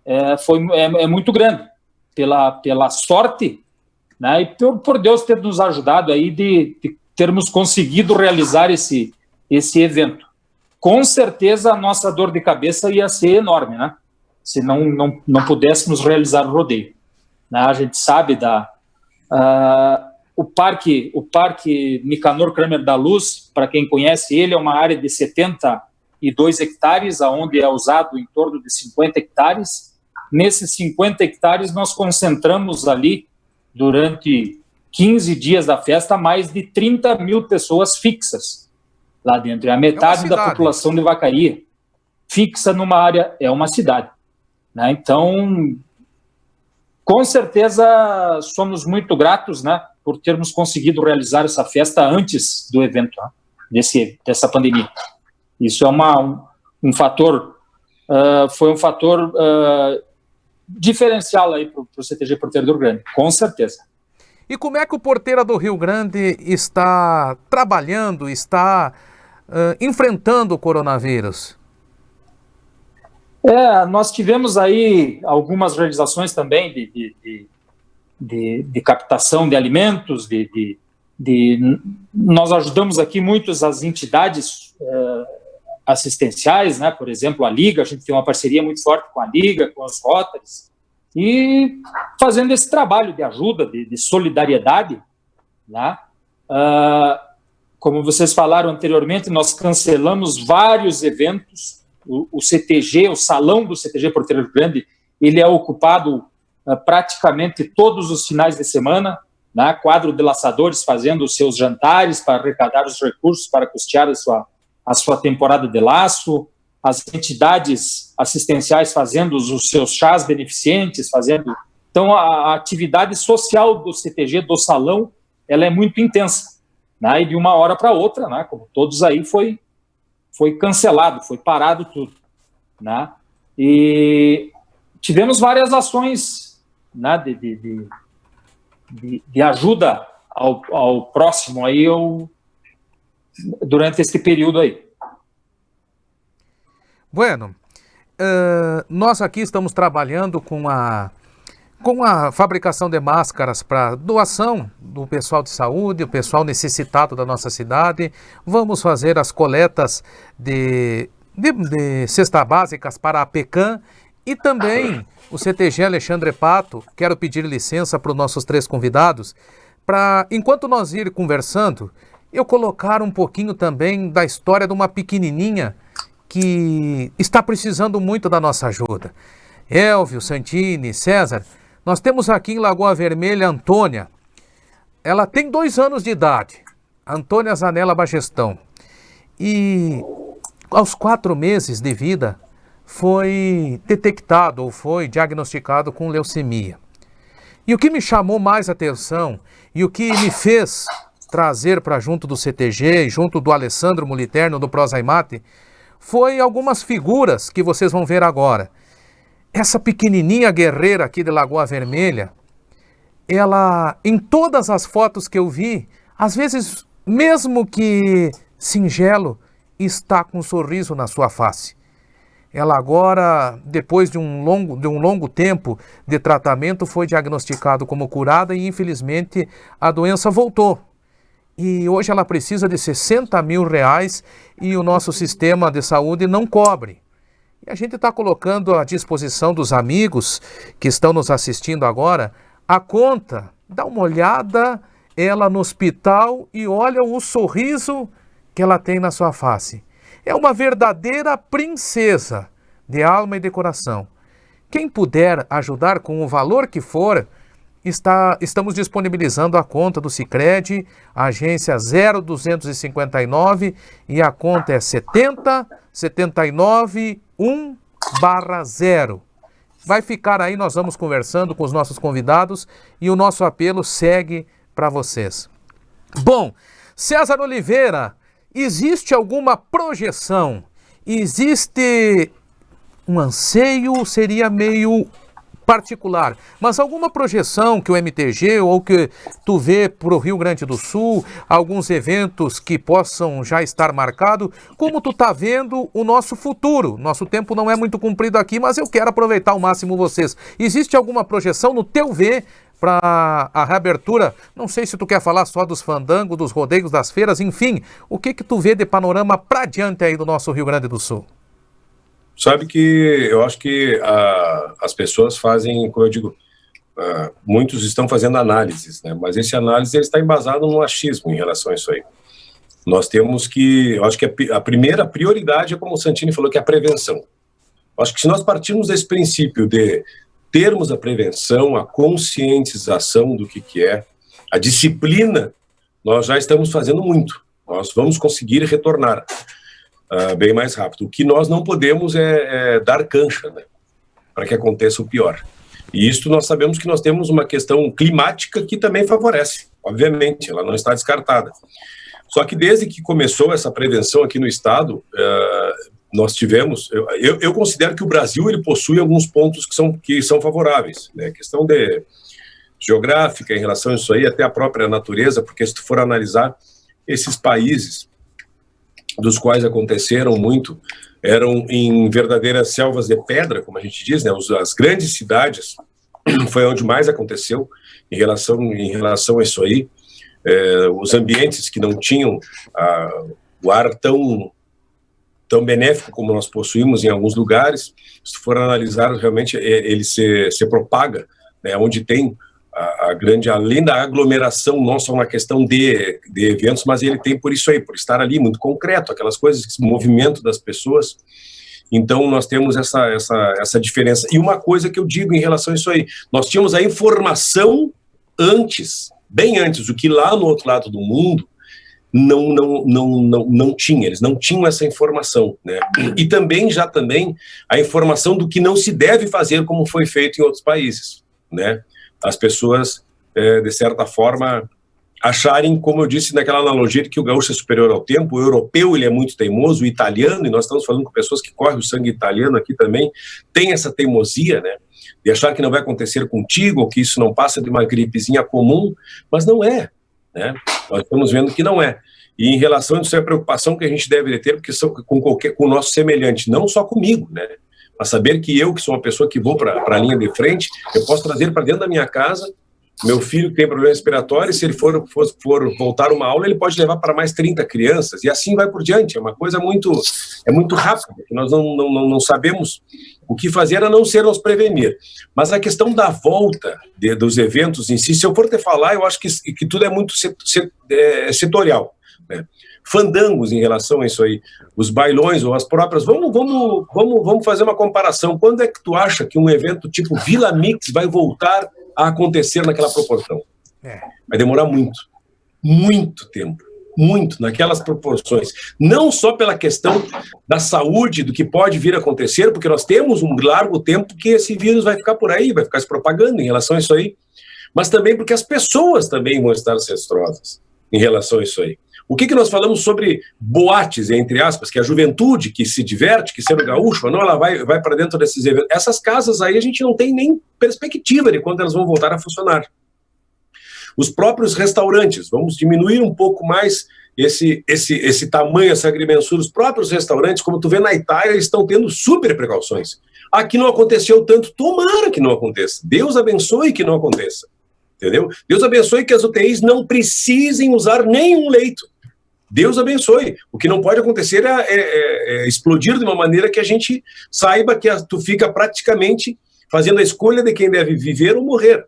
é muito grande pela sorte, né, e por Deus ter nos ajudado aí de termos conseguido realizar esse evento. Com certeza a nossa dor de cabeça ia ser enorme, né, se não pudéssemos realizar o rodeio. Né, a gente sabe o Parque Nicanor Kramer da Luz, para quem conhece ele, é uma área de 72 hectares, onde é usado em torno de 50 hectares. Nesses 50 hectares nós concentramos ali, durante 15 dias da festa, mais de 30 mil pessoas fixas lá dentro. É a metade da população de Vacaria fixa numa área, é uma cidade. Né? Então, com certeza, somos muito gratos, né, por termos conseguido realizar essa festa antes do evento, né, dessa pandemia. Isso é um fator, foi um fator diferencial aí para o CTG Porteira do Rio Grande, com certeza. E como é que o Porteira do Rio Grande está trabalhando, está enfrentando o coronavírus? Nós tivemos aí algumas realizações também de captação de alimentos, nós ajudamos aqui muitas as entidades assistenciais, né? Por exemplo, a Liga, a gente tem uma parceria muito forte com a Liga, com os Rotaries, e fazendo esse trabalho de ajuda, de solidariedade, né? Como vocês falaram anteriormente, nós cancelamos vários eventos. O CTG, o salão do CTG Porteira do Rio Grande, ele é ocupado praticamente todos os finais de semana, né? Quadro de laçadores fazendo os seus jantares para arrecadar os recursos para custear a sua temporada de laço, as entidades assistenciais fazendo os seus chás beneficentes, Então, a atividade social do CTG, do salão, ela é muito intensa, né? E de uma hora para outra, né? Como todos aí, foi cancelado, foi parado tudo, né? E tivemos várias ações, né, de ajuda ao próximo aí, durante esse período aí. Bueno, nós aqui estamos trabalhando com a fabricação de máscaras para doação do pessoal de saúde, o pessoal necessitado da nossa cidade. Vamos fazer as coletas de cestas básicas para a PECAM e também o CTG Alexandre Pato. Quero pedir licença para os nossos 3 convidados para, enquanto nós ir conversando, eu colocar um pouquinho também da história de uma pequenininha que está precisando muito da nossa ajuda. Elvio, Santini, César, nós temos aqui em Lagoa Vermelha a Antônia. Ela tem 2 anos de idade, Antônia Zanella Bagestão. E aos 4 meses de vida foi detectado ou foi diagnosticado com leucemia. E o que me chamou mais atenção e o que me fez trazer para junto do CTG e junto do Alessandro Moliterno, do Prosaimate, foi algumas figuras que vocês vão ver agora. Essa pequenininha guerreira aqui de Lagoa Vermelha, ela, em todas as fotos que eu vi, às vezes, mesmo que singelo, está com um sorriso na sua face. Ela agora, depois de um longo tempo de tratamento, foi diagnosticada como curada e, infelizmente, a doença voltou. E hoje ela precisa de R$60 mil e o nosso sistema de saúde não cobre. E a gente está colocando à disposição dos amigos que estão nos assistindo agora a conta. Dá uma olhada ela no hospital e olha o sorriso que ela tem na sua face. É uma verdadeira princesa de alma e de coração. Quem puder ajudar com o valor que for, estamos disponibilizando a conta do Sicredi, a agência 0259 e a conta é 70791/0. Vai ficar aí, nós vamos conversando com os nossos convidados e o nosso apelo segue para vocês. Bom, César Oliveira, existe alguma projeção? Existe um anseio, seria meio particular, mas alguma projeção que o MTG ou que tu vê para o Rio Grande do Sul, alguns eventos que possam já estar marcados, como tu tá vendo o nosso futuro? Nosso tempo não é muito comprido aqui, mas eu quero aproveitar ao máximo vocês. Existe alguma projeção no teu ver para a reabertura? Não sei se tu quer falar só dos fandangos, dos rodeios, das feiras, enfim, o que tu vê de panorama para diante aí do nosso Rio Grande do Sul? Sabe que eu acho que as pessoas fazem, como eu digo, muitos estão fazendo análises, né? Mas esse análise ele está embasado no achismo em relação a isso aí. Nós temos que, eu acho que a primeira prioridade é, como o Santini falou, que é a prevenção. Eu acho que se nós partirmos desse princípio de termos a prevenção, a conscientização do que é, a disciplina, nós já estamos fazendo muito. Nós vamos conseguir retornar bem mais rápido. O que nós não podemos é dar cancha, né, para que aconteça o pior. E isso nós sabemos que nós temos uma questão climática que também favorece. obviamente, ela não está descartada. Só que desde que começou essa prevenção aqui no estado, nós tivemos, eu considero que o Brasil ele possui alguns pontos que são favoráveis, né? Questão de geográfica em relação a isso aí, até a própria natureza, porque se tu for analisar esses países dos quais aconteceram muito, eram em verdadeiras selvas de pedra, como a gente diz, né? As grandes cidades foi onde mais aconteceu em relação a isso aí. Os ambientes que não tinham o ar tão benéfico como nós possuímos em alguns lugares, se for analisar, realmente ele se propaga, né, onde tem a grande, além da aglomeração, não só na questão de eventos, mas ele tem por isso aí, por estar ali muito concreto, aquelas coisas, esse movimento das pessoas. Então nós temos essa diferença. E uma coisa que eu digo em relação a isso aí, nós tínhamos a informação antes, bem antes, do que lá no outro lado do mundo não tinha, eles não tinham essa informação, né? E também a informação do que não se deve fazer como foi feito em outros países, né? As pessoas, de certa forma, acharem, como eu disse naquela analogia, de que o gaúcho é superior ao tempo, o europeu ele é muito teimoso, o italiano, e nós estamos falando com pessoas que correm o sangue italiano aqui também, tem essa teimosia, né? De achar que não vai acontecer contigo, ou que isso não passa de uma gripezinha comum, mas não é, né? Nós estamos vendo que não é. E em relação a isso, é a preocupação que a gente deve ter, porque são com o nosso semelhante, não só comigo, né? Mas saber que eu, que sou uma pessoa que vou para a linha de frente, eu posso trazer para dentro da minha casa meu filho que tem problema respiratório, e se ele for voltar uma aula, ele pode levar para mais 30 crianças, e assim vai por diante. É uma coisa muito rápida, que nós não sabemos o que fazer a não ser nos prevenir. Mas a questão da volta dos eventos em si, se eu for te falar, eu acho que tudo é muito setorial, né? Fandangos em relação a isso aí, os bailões ou as próprias, vamos fazer uma comparação. Quando é que tu acha que um evento tipo Vila Mix vai voltar a acontecer naquela proporção? Vai demorar muito tempo, naquelas proporções, não só pela questão da saúde, do que pode vir a acontecer, porque nós temos um largo tempo que esse vírus vai ficar por aí, vai ficar se propagando em relação a isso aí, mas também porque as pessoas também vão estar ansiosas em relação a isso aí. O que nós falamos sobre boates, entre aspas, que é a juventude que se diverte, que sendo gaúcho, não, ela vai para dentro desses eventos. Essas casas aí a gente não tem nem perspectiva de quando elas vão voltar a funcionar. Os próprios restaurantes, vamos diminuir um pouco mais esse tamanho, essa agrimensura. Os próprios restaurantes, como tu vê na Itália, estão tendo super precauções. Aqui não aconteceu tanto, tomara que não aconteça. Deus abençoe que não aconteça. Entendeu? Deus abençoe que as UTIs não precisem usar nenhum leito. Deus abençoe. O que não pode acontecer é explodir de uma maneira que a gente saiba que tu fica praticamente fazendo a escolha de quem deve viver ou morrer.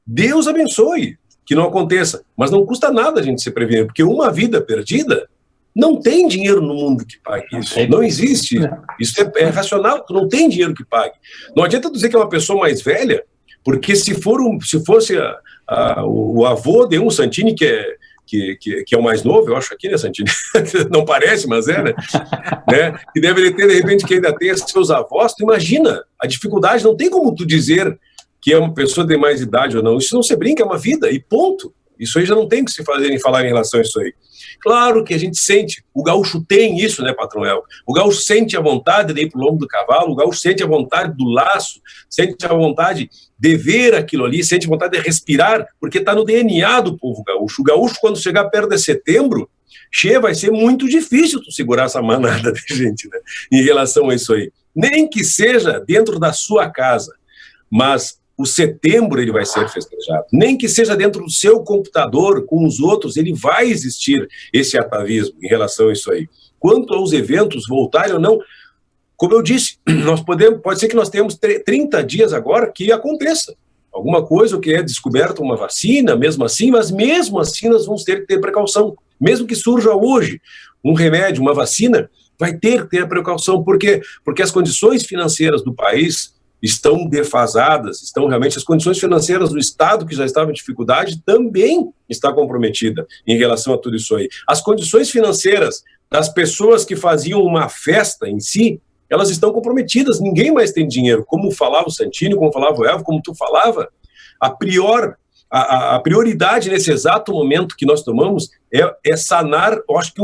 Deus abençoe que não aconteça. Mas não custa nada a gente se prevenir, porque uma vida perdida não tem dinheiro no mundo que pague isso. Não existe. Isso é racional, tu não tem dinheiro que pague. Não adianta dizer que é uma pessoa mais velha, porque se fosse o avô de um Santini, que é o mais novo, eu acho aqui, né, Santini? Não parece, mas é, né? Que deve ter, de repente, que ainda tem seus avós. Tu imagina, a dificuldade, não tem como tu dizer que é uma pessoa de mais idade ou não. Isso não se brinca, é uma vida, e ponto. Isso aí já não tem o que se falar em relação a isso aí. Claro que a gente sente, o gaúcho tem isso, né, patrão El? O gaúcho sente a vontade de ir pro lombo do cavalo, o gaúcho sente a vontade do laço, sente a vontade de ver aquilo ali, sente a vontade de respirar, porque está no DNA do povo gaúcho. O gaúcho, quando chegar perto de setembro, vai ser muito difícil tu segurar essa manada de gente, né, em relação a isso aí. Nem que seja dentro da sua casa, mas o setembro ele vai ser festejado. Nem que seja dentro do seu computador, com os outros, ele vai existir esse atavismo em relação a isso aí. Quanto aos eventos voltarem ou não, como eu disse, pode ser que nós tenhamos 30 dias agora que aconteça alguma coisa, ou que é descoberta uma vacina, mesmo assim, mas mesmo assim nós vamos ter que ter precaução. Mesmo que surja hoje um remédio, uma vacina, vai ter que ter a precaução. Por quê? Porque as condições financeiras do país estão defasadas, estão realmente, as condições financeiras do Estado, que já estava em dificuldade, também está comprometida em relação a tudo isso aí. As condições financeiras das pessoas que faziam uma festa em si, elas estão comprometidas, ninguém mais tem dinheiro. Como falava o Santini, como falava o Elvo, como tu falava, a pior a prioridade nesse exato momento que nós tomamos é sanar, eu acho que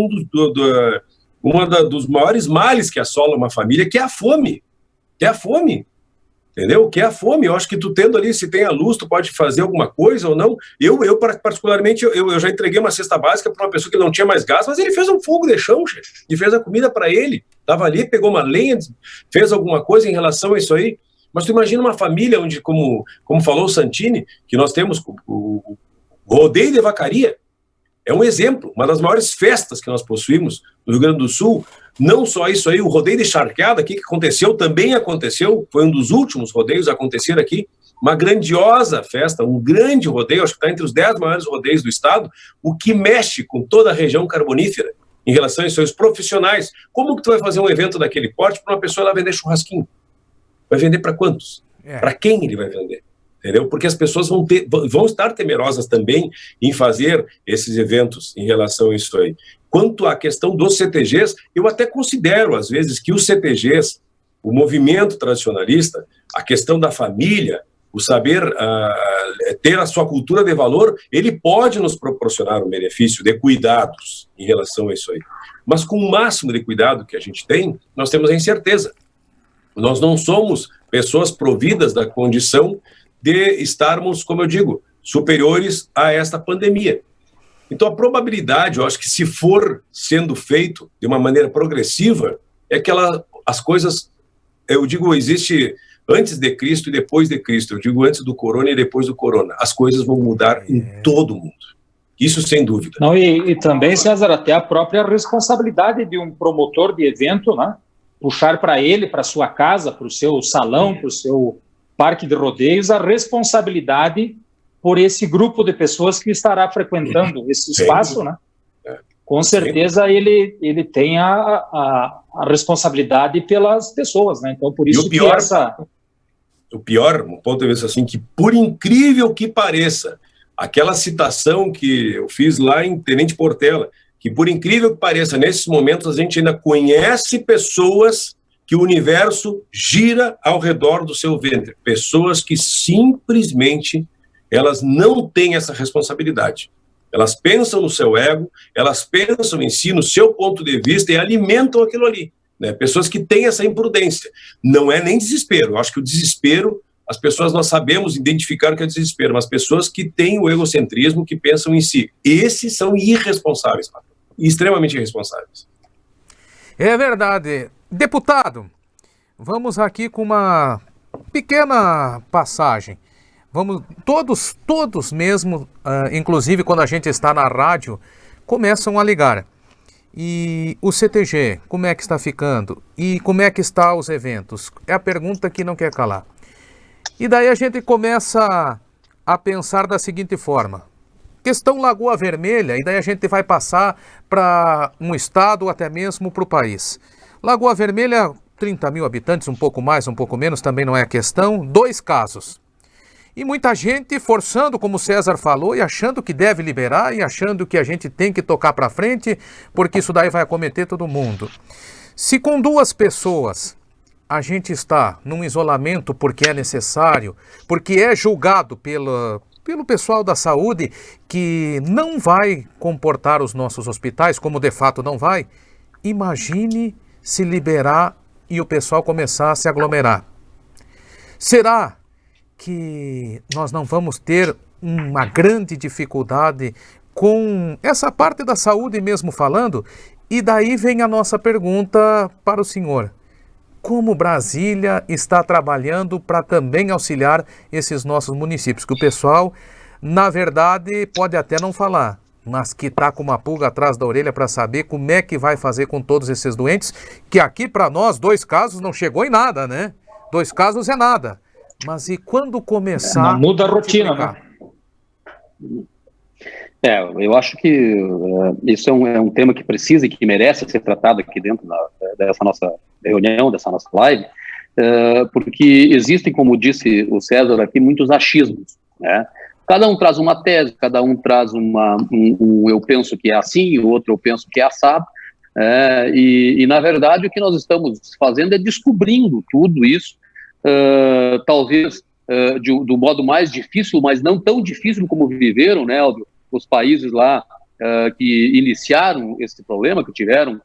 dos maiores males que assola uma família, que é a fome. Que é a fome. Entendeu? Que é a fome. Eu acho que tu tendo ali, se tem a luz, tu pode fazer alguma coisa ou não. Eu particularmente, eu já entreguei uma cesta básica para uma pessoa que não tinha mais gás, mas ele fez um fogo de chão, e fez a comida para ele. Estava ali, pegou uma lenha, fez alguma coisa em relação a isso aí. Mas tu imagina uma família onde, como falou o Santini, que nós temos o rodeio de vacaria, é um exemplo, uma das maiores festas que nós possuímos no Rio Grande do Sul. Não só isso aí, o rodeio de charqueada aqui que aconteceu, também aconteceu, foi um dos últimos rodeios a acontecer aqui, uma grandiosa festa, um grande rodeio, acho que está entre os 10 maiores rodeios do estado, o que mexe com toda a região carbonífera em relação a isso aí, os profissionais. Como que tu vai fazer um evento daquele porte para uma pessoa lá vender churrasquinho? Vai vender para quantos? Para quem ele vai vender? Entendeu? Porque as pessoas vão estar temerosas também em fazer esses eventos em relação a isso aí. Quanto à questão dos CTGs, eu até considero, às vezes, que os CTGs, o movimento tradicionalista, a questão da família, o saber ter a sua cultura de valor, ele pode nos proporcionar um benefício de cuidados em relação a isso aí. Mas com o máximo de cuidado que a gente tem, nós temos a incerteza. Nós não somos pessoas providas da condição de estarmos, como eu digo, superiores a esta pandemia. Então, a probabilidade, eu acho que se for sendo feito de uma maneira progressiva, é que as coisas, eu digo, existe antes de Cristo e depois de Cristo, eu digo antes do corona e depois do corona, as coisas vão mudar em todo mundo. Isso sem dúvida. Não, e também, César, até a própria responsabilidade de um promotor de evento, né? Puxar para ele, para sua casa, para o seu salão, para o seu parque de rodeios, a responsabilidade por esse grupo de pessoas que estará frequentando esse espaço, né? Com certeza ele tem a responsabilidade pelas pessoas, né? Então, por isso o pior, um ponto de vista assim, que por incrível que pareça, aquela citação que eu fiz lá em Tenente Portela, que por incrível que pareça, nesses momentos a gente ainda conhece pessoas que o universo gira ao redor do seu ventre. Pessoas que simplesmente elas não têm essa responsabilidade. Elas pensam no seu ego, elas pensam em si, no seu ponto de vista e alimentam aquilo ali. Né? Pessoas que têm essa imprudência. Não é nem desespero. Eu acho que o desespero, as pessoas, nós sabemos identificar o que é desespero, mas pessoas que têm o egocentrismo, que pensam em si. Esses são irresponsáveis, extremamente irresponsáveis. É verdade. Deputado, vamos aqui com uma pequena passagem. Vamos, todos mesmo, inclusive quando a gente está na rádio, começam a ligar. E o CTG, como é que está ficando? E como é que estão os eventos? É a pergunta que não quer calar. E daí a gente começa a pensar da seguinte forma. Questão Lagoa Vermelha, e daí a gente vai passar para um estado ou até mesmo para o país. Lagoa Vermelha, 30 mil habitantes, um pouco mais, um pouco menos, também não é a questão. 2 casos. E muita gente forçando, como o César falou, e achando que deve liberar, e achando que a gente tem que tocar para frente, porque isso daí vai acometer todo mundo. Se com 2 pessoas a gente está num isolamento porque é necessário, porque é julgado pelo pessoal da saúde que não vai comportar os nossos hospitais, como de fato não vai, imagine se liberar e o pessoal começar a se aglomerar. Será que nós não vamos ter uma grande dificuldade com essa parte da saúde mesmo falando? E daí vem a nossa pergunta para o senhor. Como Brasília está trabalhando para também auxiliar esses nossos municípios? Que o pessoal, na verdade, pode até não falar, mas que está com uma pulga atrás da orelha para saber como é que vai fazer com todos esses doentes, que aqui para nós 2 casos não chegou em nada, né? 2 casos é nada. Mas e quando começar... Não muda a rotina, né? Eu acho que isso é um tema que precisa e que merece ser tratado aqui dentro dessa nossa reunião, dessa nossa live, porque existem, como disse o César aqui, muitos achismos, né? Cada um traz uma tese, cada um traz eu penso que é assim, o outro eu penso que é assado, e na verdade o que nós estamos fazendo é descobrindo tudo isso, talvez do modo mais difícil, mas não tão difícil como viveram, né, Elvio, os países lá que iniciaram esse problema, que tiveram,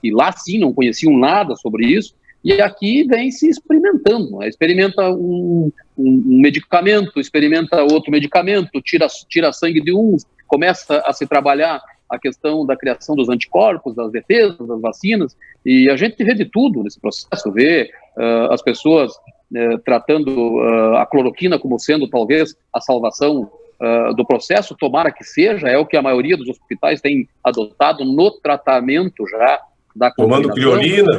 que lá sim não conheciam nada sobre isso, e aqui vem se experimentando, né? Experimenta um medicamento, experimenta outro medicamento, tira sangue de um, começa a se trabalhar a questão da criação dos anticorpos, das defesas, das vacinas, e a gente vê de tudo nesse processo, vê as pessoas tratando a cloroquina como sendo talvez a salvação do processo, tomara que seja, é o que a maioria dos hospitais tem adotado no tratamento já da tomando criolina.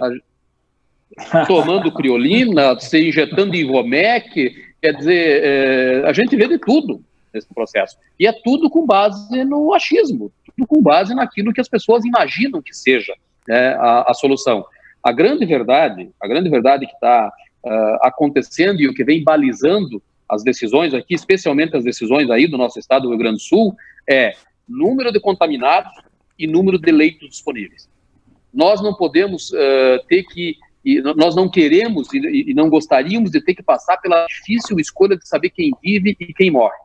Tomando criolina, se injetando Ivomec, quer dizer, a gente vê de tudo nesse processo. E é tudo com base no achismo, tudo com base naquilo que as pessoas imaginam que seja, né, a solução. A grande verdade que está acontecendo e o que vem balizando as decisões aqui, especialmente as decisões aí do nosso estado do Rio Grande do Sul, é número de contaminados e número de leitos disponíveis. Nós não podemos nós não queremos e não gostaríamos de ter que passar pela difícil escolha de saber quem vive e quem morre.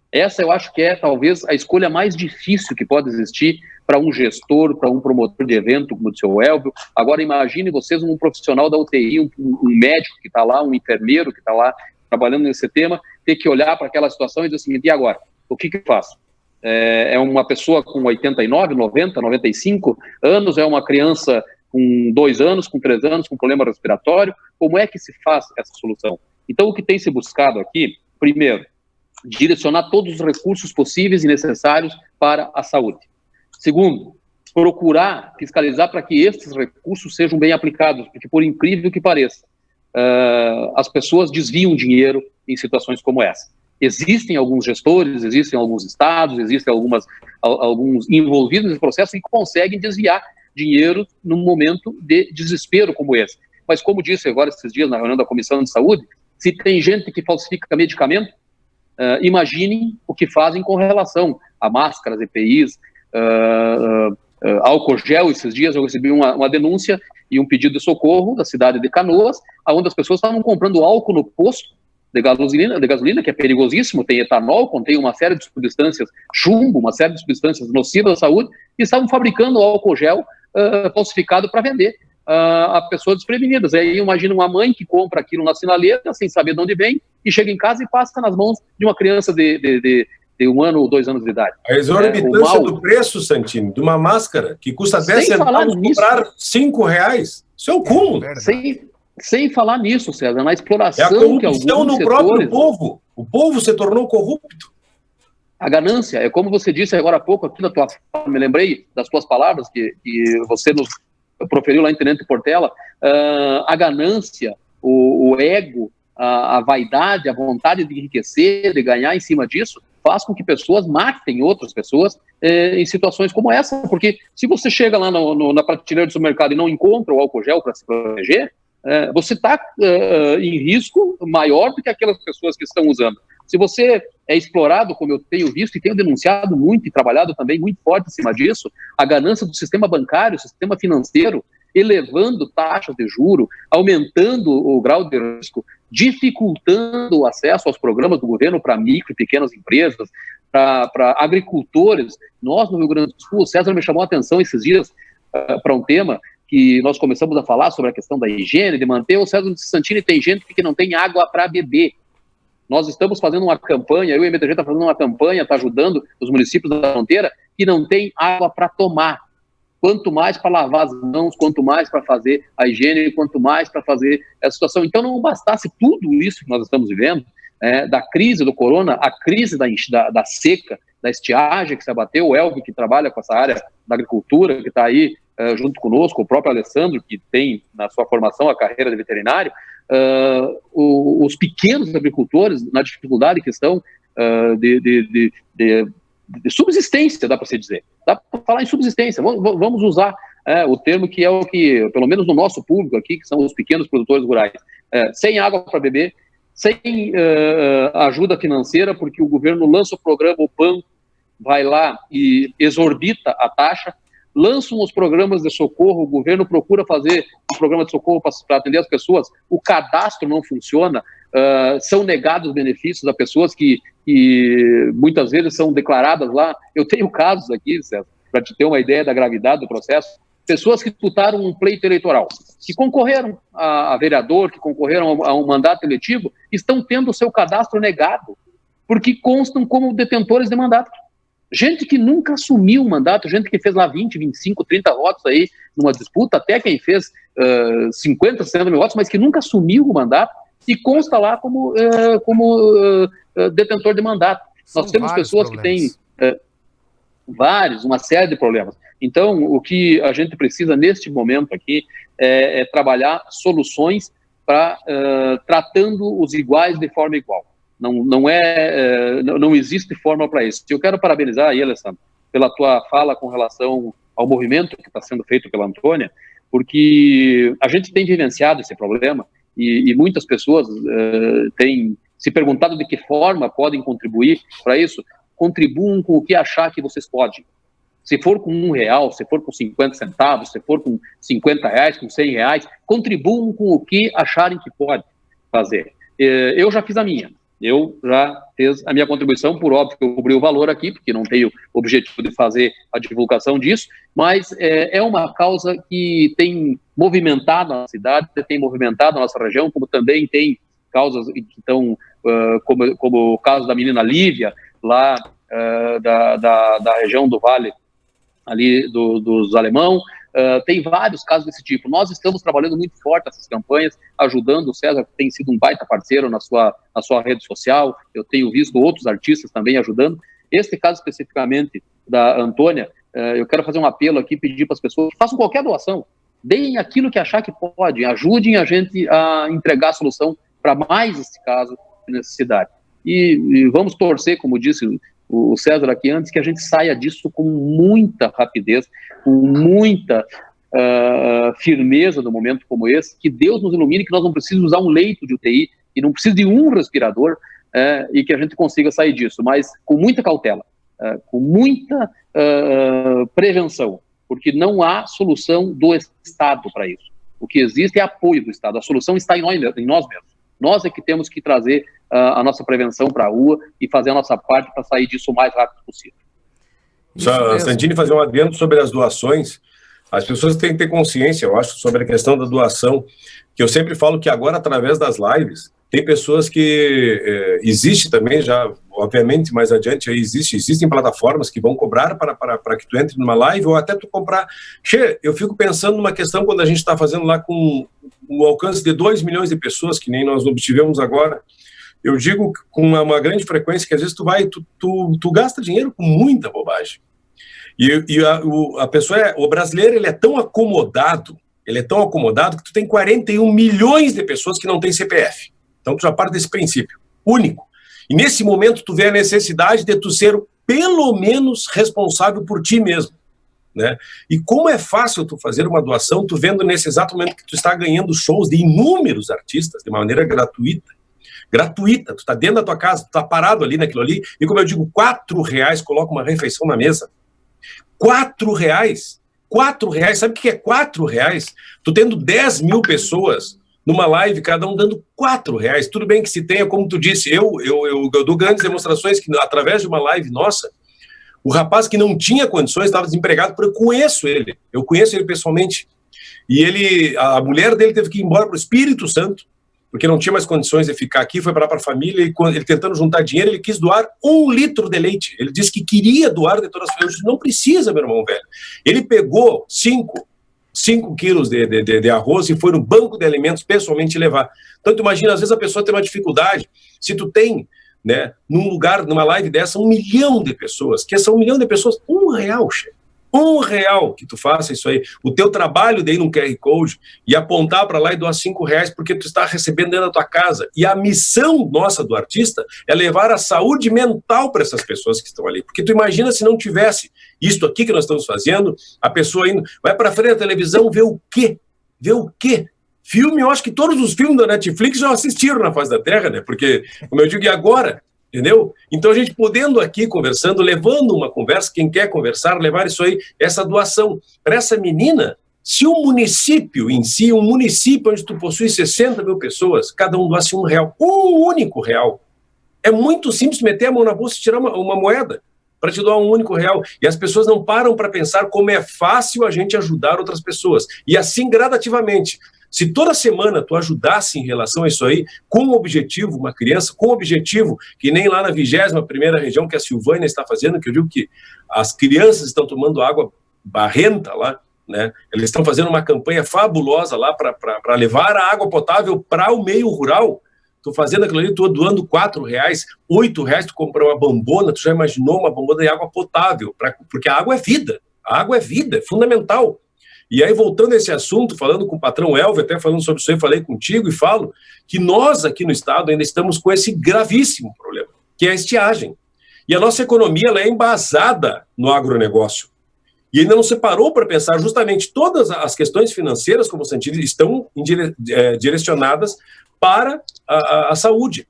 Essa eu acho que é talvez a escolha mais difícil que pode existir para um gestor, para um promotor de evento, como disse o Elvio. Agora imagine vocês um profissional da UTI, um médico que está lá, um enfermeiro que está lá trabalhando nesse tema, ter que olhar para aquela situação e dizer assim, e agora? O que eu faço? É uma pessoa com 89, 90, 95 anos, é uma criança com 2 anos, com 3 anos, com problema respiratório, como é que se faz essa solução? Então, o que tem se buscado aqui, primeiro, direcionar todos os recursos possíveis e necessários para a saúde. Segundo, procurar fiscalizar para que esses recursos sejam bem aplicados, porque, por incrível que pareça, as pessoas desviam dinheiro em situações como essa. Existem alguns gestores, existem alguns estados, existem alguns envolvidos nesse processo que conseguem desviar dinheiro num momento de desespero como esse. Mas como disse agora esses dias na reunião da Comissão de Saúde, se tem gente que falsifica medicamento, imaginem o que fazem com relação a máscaras, EPIs, álcool gel. Esses dias eu recebi uma denúncia e um pedido de socorro da cidade de Canoas, onde as pessoas estavam comprando álcool no posto de gasolina, que é perigosíssimo, tem etanol, contém uma série de substâncias chumbo, uma série de substâncias nocivas à saúde, e estavam fabricando álcool gel falsificado para vender a pessoas desprevenidas. Aí imagina uma mãe que compra aquilo na sinaleira, sem saber de onde vem, e chega em casa e passa nas mãos de uma criança de 1 ano ou 2 anos de idade. A exorbitância do preço, Santini, de uma máscara que custa 10 centavos, comprar R$5, isso é o cúmulo. Sem falar nisso, César, na exploração é a corrupção no setores, próprio povo. O povo se tornou corrupto. A ganância, é como você disse agora há pouco aqui na tua fala, me lembrei das tuas palavras que você nos proferiu lá em Tenente Portela, a ganância, o ego, a vaidade, a vontade de enriquecer, de ganhar em cima disso, faz com que pessoas matem outras pessoas em situações como essa, porque se você chega lá na prateleira do supermercado e não encontra o álcool gel para se proteger, você está em risco maior do que aquelas pessoas que estão usando. Se você é explorado, como eu tenho visto e tenho denunciado muito e trabalhado também muito forte em cima disso, a ganância do sistema bancário, sistema financeiro, elevando taxas de juro, aumentando o grau de risco, dificultando o acesso aos programas do governo para micro e pequenas empresas, para agricultores. Nós, no Rio Grande do Sul, o César me chamou a atenção esses dias para um tema que nós começamos a falar sobre a questão da higiene, de manter. O César disse, Santini, tem gente que não tem água para beber. Nós estamos fazendo uma campanha, eu e a MTG está fazendo uma campanha, está ajudando os municípios da fronteira que não tem água para tomar. Quanto mais para lavar as mãos, quanto mais para fazer a higiene, quanto mais para fazer essa situação. Então não bastasse tudo isso que nós estamos vivendo, da crise do corona, a crise da seca, da estiagem que se abateu, o Elvio que trabalha com essa área da agricultura, que está aí junto conosco, o próprio Alessandro, que tem na sua formação a carreira de veterinário, os pequenos agricultores na dificuldade que estão de subsistência, dá para se dizer. Dá para falar em subsistência. Vamos usar o termo que é o que, pelo menos no nosso público aqui, que são os pequenos produtores rurais, sem água para beber, sem ajuda financeira, porque o governo lança o programa, o PAN vai lá e exorbita a taxa, lançam os programas de socorro, o governo procura fazer um programa de socorro para atender as pessoas, o cadastro não funciona, são negados benefícios a pessoas que muitas vezes são declaradas lá. Eu tenho casos aqui, César, para te ter uma ideia da gravidade do processo, pessoas que disputaram um pleito eleitoral, que concorreram a vereador, que concorreram a um mandato eletivo, estão tendo o seu cadastro negado, porque constam como detentores de mandato. Gente que nunca assumiu um mandato, gente que fez lá 20, 25, 30 votos aí numa disputa, até quem fez 50, 60 mil votos, mas que nunca assumiu o mandato e consta lá como detentor de mandato. Nós temos pessoas problemas. Que têm uma série de problemas. Então, o que a gente precisa neste momento aqui é trabalhar soluções para tratando os iguais de forma igual. Não existe forma para isso. Eu quero parabenizar aí, Alessandro, pela tua fala com relação ao movimento que está sendo feito pela Antônia, porque a gente tem vivenciado esse problema e muitas pessoas têm se perguntado de que forma podem contribuir para isso. Contribuam com o que achar que vocês podem. Se for com R$1, se for com 50 centavos, se for com R$50, com R$100, contribuam com o que acharem que pode fazer. Eu já fiz a minha. Eu já fiz a minha contribuição, por óbvio que eu cobri o valor aqui, porque não tenho objetivo de fazer a divulgação disso, mas é uma causa que tem movimentado a cidade, tem movimentado a nossa região, como também tem causas que estão, como o caso da menina Lívia, lá da região do Vale, ali dos Alemão. Tem vários casos desse tipo. Nós estamos trabalhando muito forte nessas campanhas, ajudando o César, que tem sido um baita parceiro na sua rede social. Eu tenho visto outros artistas também ajudando. Este caso especificamente da Antônia, eu quero fazer um apelo aqui, pedir para as pessoas que façam qualquer doação, deem aquilo que achar que pode, ajudem a gente a entregar a solução para mais esse caso de necessidade. E vamos torcer, como disse o César aqui antes, que a gente saia disso com muita rapidez, com muita firmeza num momento como esse, que Deus nos ilumine, que nós não precisamos usar um leito de UTI, e não precisa de um respirador, e que a gente consiga sair disso, mas com muita cautela, com muita prevenção, porque não há solução do Estado para isso. O que existe é apoio do Estado, a solução está em nós mesmos. Nós é que temos que trazer a nossa prevenção para a rua e fazer a nossa parte para sair disso o mais rápido possível. Só, Santini, fazer um adendo sobre as doações. As pessoas têm que ter consciência, eu acho, sobre a questão da doação, que eu sempre falo que agora, através das lives, tem pessoas que existe também já, obviamente, mais adiante, existem plataformas que vão cobrar para que tu entre numa live ou até tu comprar. Eu fico pensando numa questão quando a gente está fazendo lá com o alcance de 2 milhões de pessoas, que nem nós obtivemos agora. Eu digo com uma grande frequência que às vezes tu gasta dinheiro com muita bobagem. E a pessoa, o brasileiro, ele é tão acomodado que tu tem 41 milhões de pessoas que não têm CPF. Então tu já parte desse princípio, único. E nesse momento tu vê a necessidade de tu ser pelo menos responsável por ti mesmo, né? E como é fácil tu fazer uma doação, tu vendo nesse exato momento que tu está ganhando shows de inúmeros artistas de maneira gratuita, tu tá dentro da tua casa, tu tá parado ali naquilo ali, e como eu digo, R$4 coloca uma refeição na mesa. R$4, sabe o que é R$4? Tu tendo 10 mil pessoas numa live, cada um dando R$4. Tudo bem que se tenha, como tu disse, eu dou grandes demonstrações que através de uma live nossa, o rapaz que não tinha condições, estava desempregado, porque eu conheço ele pessoalmente, e a mulher dele teve que ir embora para o Espírito Santo, porque não tinha mais condições de ficar aqui, foi para a família, e ele tentando juntar dinheiro, ele quis doar 1 litro de leite. Ele disse que queria doar de todas as coisas. Não precisa, meu irmão velho. Ele pegou 5 quilos de arroz e foi no banco de alimentos pessoalmente levar. Então, tu imagina, às vezes a pessoa tem uma dificuldade. Se tu tem, né, numa live dessa, 1 milhão de pessoas, que são 1 milhão de pessoas, R$1, chefe. R$1 que tu faça isso aí, o teu trabalho daí num QR Code e apontar para lá e doar R$5 porque tu está recebendo dentro da tua casa. E a missão nossa do artista é levar a saúde mental para essas pessoas que estão ali. Porque tu imagina se não tivesse isto aqui que nós estamos fazendo, a pessoa indo, vai para frente da televisão, vê o quê? Filme, eu acho que todos os filmes da Netflix já assistiram na face da Terra, né? Porque, como eu digo, e agora? Entendeu? Então a gente podendo aqui conversando, levando uma conversa, quem quer conversar, levar isso aí, essa doação para essa menina Se o município em si, um município onde tu possui 60 mil pessoas, cada um doasse R$1, um único real, é muito simples meter a mão na bolsa e tirar uma moeda para te doar um único real. E as pessoas não param para pensar como é fácil a gente ajudar outras pessoas. E assim, gradativamente. Se toda semana tu ajudasse em relação a isso aí, com um objetivo, uma criança, com um objetivo, que nem lá na 21ª região que a Silvânia está fazendo, que eu digo que as crianças estão tomando água barrenta lá, né? Eles estão fazendo uma campanha fabulosa lá para levar a água potável para o meio rural. Tu fazendo aquilo ali, tu doando R$4, R$8, tu comprar uma bombona, tu já imaginou uma bombona de água potável, porque a água é vida, é fundamental. E aí, voltando a esse assunto, falando com o patrão Elvio, até falando sobre isso aí, falei contigo e falo que nós aqui no estado ainda estamos com esse gravíssimo problema, que é a estiagem. E a nossa economia ela é embasada no agronegócio. E ainda não se parou para pensar justamente todas as questões financeiras, como o Santini, estão direcionadas para a saúde.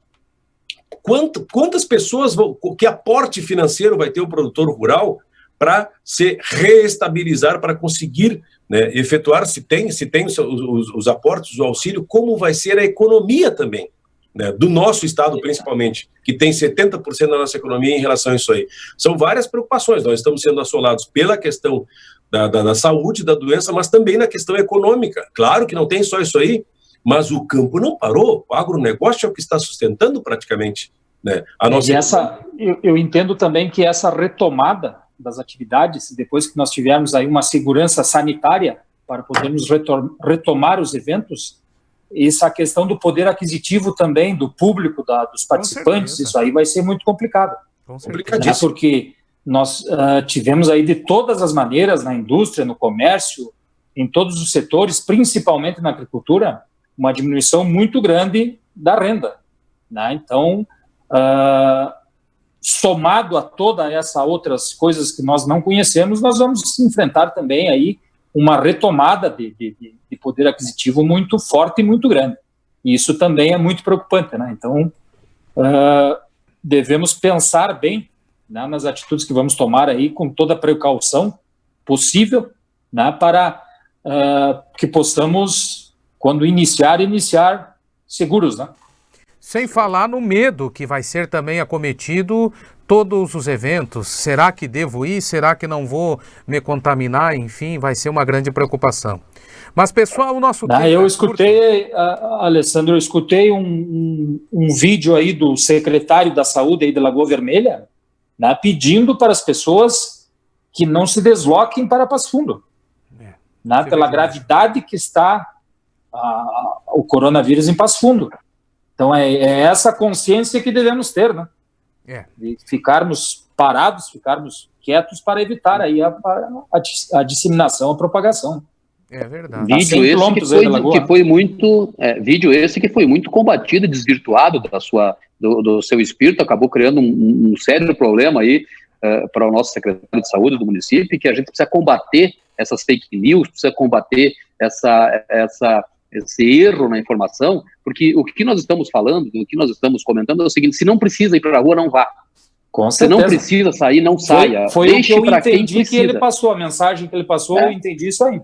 Quantas pessoas, que aporte financeiro vai ter o produtor rural para se reestabilizar, para conseguir, né, efetuar, se tem os aportes, o auxílio, como vai ser a economia também, né, do nosso estado principalmente, que tem 70% da nossa economia em relação a isso aí. São várias preocupações, nós estamos sendo assolados pela questão da saúde, da doença, mas também na questão econômica. Claro que não tem só isso aí, mas o campo não parou, o agronegócio é o que está sustentando praticamente, né, a nossa eu entendo também que essa retomada das atividades, depois que nós tivermos aí uma segurança sanitária para podermos retomar os eventos, essa questão do poder aquisitivo também do público, dos participantes, isso aí vai ser muito complicado. Complicadíssimo. Porque nós tivemos aí de todas as maneiras, na indústria, no comércio, em todos os setores, principalmente na agricultura, uma diminuição muito grande da renda, né? Então, somado a todas essas outras coisas que nós não conhecemos, nós vamos enfrentar também aí uma retomada de poder aquisitivo muito forte e muito grande. E isso também é muito preocupante, né? Então, devemos pensar bem, né, nas atitudes que vamos tomar aí, com toda a precaução possível, né, para que possamos, quando iniciar seguros, né? Sem falar no medo que vai ser também acometido todos os eventos. Será que devo ir? Será que não vou me contaminar? Enfim, vai ser uma grande preocupação. Mas, pessoal, o nosso... Eu escutei, Alessandro, um vídeo aí do secretário da Saúde aí de Lagoa Vermelha, né, pedindo para as pessoas que não se desloquem para Passo Fundo, né, pela gravidade que está o coronavírus em Passo Fundo. Então, é essa consciência que devemos ter, né? De ficarmos parados, ficarmos quietos para evitar aí a disseminação, a propagação. É verdade. Vídeo esse que foi muito combatido, desvirtuado do seu espírito, acabou criando um sério problema aí para o nosso secretário de saúde do município, que a gente precisa combater essas fake news, precisa combater esse erro na informação, porque o que nós estamos falando, o que nós estamos comentando é o seguinte: se não precisa ir para a rua, não vá. Com certeza. Se não precisa sair, não saia. Foi o que eu entendi que ele passou, a mensagem que ele passou, eu entendi isso aí.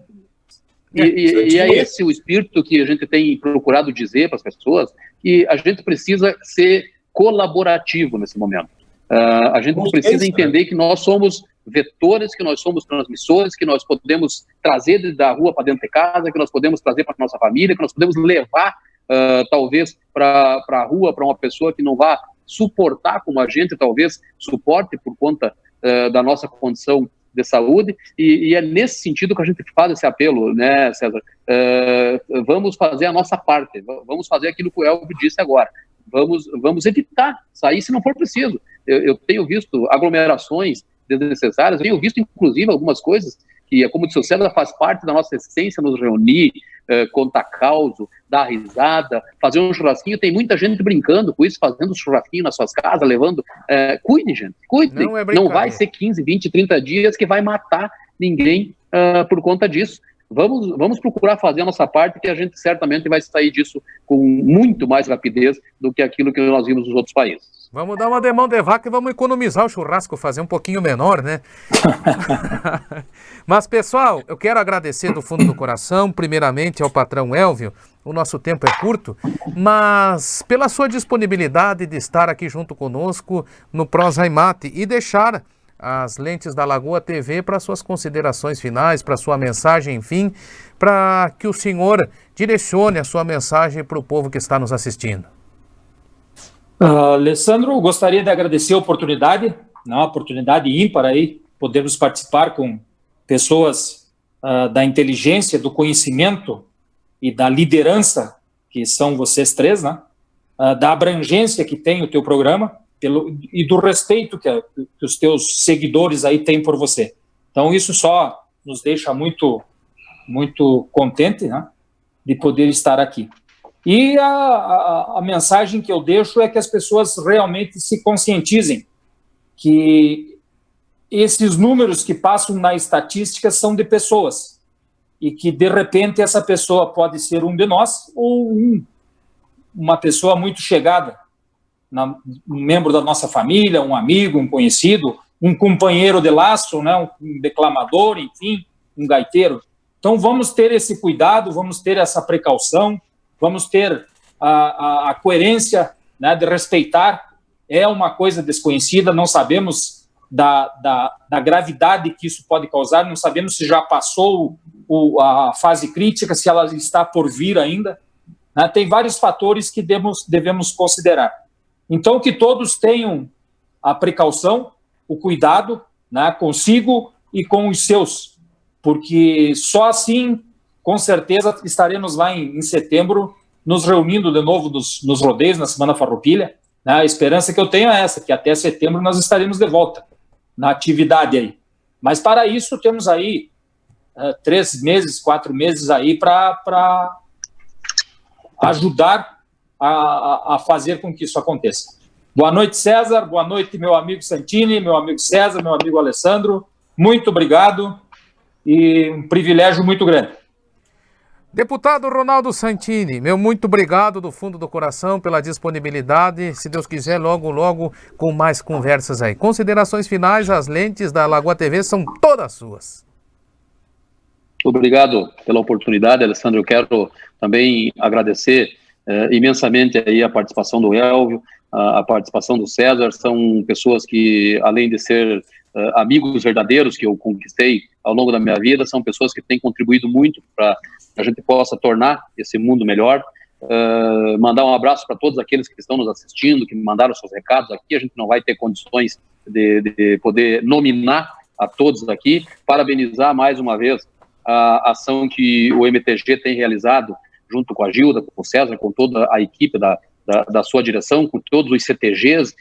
E é esse o espírito que a gente tem procurado dizer para as pessoas, que a gente precisa ser colaborativo nesse momento. A gente precisa entender que nós somos vetores, que nós somos transmissores, que nós podemos trazer da rua para dentro de casa, que nós podemos trazer para a nossa família, que nós podemos levar, talvez, para a rua, para uma pessoa que não vá suportar como a gente, talvez, suporte por conta da nossa condição de saúde, e é nesse sentido que a gente faz esse apelo, né, César? Vamos fazer a nossa parte, vamos fazer aquilo que o Elvio disse agora, vamos evitar sair se não for preciso. Eu tenho visto aglomerações desnecessárias, tenho visto, inclusive, algumas coisas que, como disse o César, faz parte da nossa essência, nos reunir, contar causo, dar risada, fazer um churrasquinho. Tem muita gente brincando com isso, fazendo churrasquinho nas suas casas, levando... Cuide, gente, cuide. Não vai ser 15, 20, 30 dias que vai matar ninguém por conta disso. Vamos procurar fazer a nossa parte, que a gente certamente vai sair disso com muito mais rapidez do que aquilo que nós vimos nos outros países. Vamos dar uma de mão de vaca e vamos economizar o churrasco, fazer um pouquinho menor, né? Mas, pessoal, eu quero agradecer do fundo do coração, primeiramente ao patrão Elvio. O nosso tempo é curto, mas pela sua disponibilidade de estar aqui junto conosco no Prosa e Mate e deixar as lentes da Lagoa TV para suas considerações finais, para sua mensagem, enfim, para que o senhor direcione a sua mensagem para o povo que está nos assistindo. Alessandro, gostaria de agradecer a oportunidade, uma oportunidade ímpar aí, podermos participar com pessoas da inteligência, do conhecimento e da liderança, que são vocês três, né? Da abrangência que tem o teu programa e do respeito que os teus seguidores aí têm por você. Então, isso só nos deixa muito, muito contente, né, de poder estar aqui. E a mensagem que eu deixo é que as pessoas realmente se conscientizem que esses números que passam na estatística são de pessoas e que, de repente, essa pessoa pode ser um de nós ou uma pessoa muito chegada, um membro da nossa família, um amigo, um conhecido, um companheiro de laço, né, um declamador, enfim, um gaiteiro. Então, vamos ter esse cuidado, vamos ter essa precaução, vamos ter a coerência, né, de respeitar. É uma coisa desconhecida, não sabemos da gravidade que isso pode causar, não sabemos se já passou a fase crítica, se ela está por vir ainda, né? Tem vários fatores que devemos considerar. Então, que todos tenham a precaução, o cuidado, né, consigo e com os seus, porque só assim, com certeza, estaremos lá em setembro, nos reunindo de novo nos rodeios, na Semana Farroupilha, né? A esperança que eu tenho é essa, que até setembro nós estaremos de volta na atividade aí. Mas para isso temos aí 3 meses, 4 meses aí para ajudar a fazer com que isso aconteça. Boa noite, César. Boa noite, meu amigo Santini, meu amigo César, meu amigo Alessandro. Muito obrigado e um privilégio muito grande. Deputado Ronaldo Santini, meu muito obrigado do fundo do coração pela disponibilidade. Se Deus quiser, logo, logo, com mais conversas aí. Considerações finais, as lentes da Lagoa TV são todas suas. Obrigado pela oportunidade, Alessandro. Eu quero também agradecer imensamente aí a participação do Elvio, a participação do César. São pessoas que, além de ser amigos verdadeiros que eu conquistei ao longo da minha vida, são pessoas que têm contribuído muito para que a gente possa tornar esse mundo melhor. Mandar um abraço para todos aqueles que estão nos assistindo, que me mandaram seus recados aqui. A gente não vai ter condições de poder nominar a todos aqui. Parabenizar mais uma vez a ação que o MTG tem realizado junto com a Gilda, com o César, com toda a equipe da sua direção, com todos os CTGs,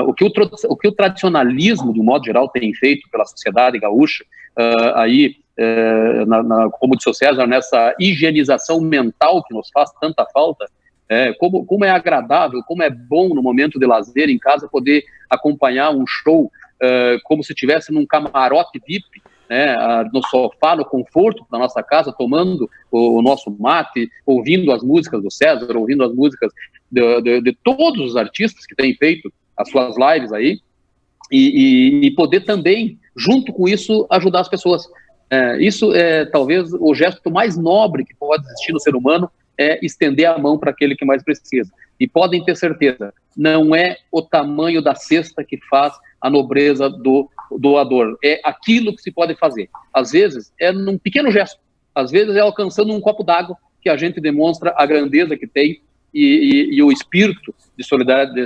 o que o tradicionalismo, de um modo geral, tem feito pela sociedade gaúcha, como disse o César, nessa higienização mental que nos faz tanta falta, como é agradável, como é bom no momento de lazer em casa poder acompanhar um show como se estivesse num camarote VIP, no sofá, no conforto da nossa casa, tomando o nosso mate, ouvindo as músicas do César, ouvindo as músicas de todos os artistas que têm feito as suas lives aí, e poder também, junto com isso, ajudar as pessoas. Isso é talvez o gesto mais nobre que pode existir no ser humano, é estender a mão para aquele que mais precisa. E podem ter certeza, não é o tamanho da cesta que faz a nobreza do doador, é aquilo que se pode fazer. Às vezes é num pequeno gesto, às vezes é alcançando um copo d'água que a gente demonstra a grandeza que tem e o espírito de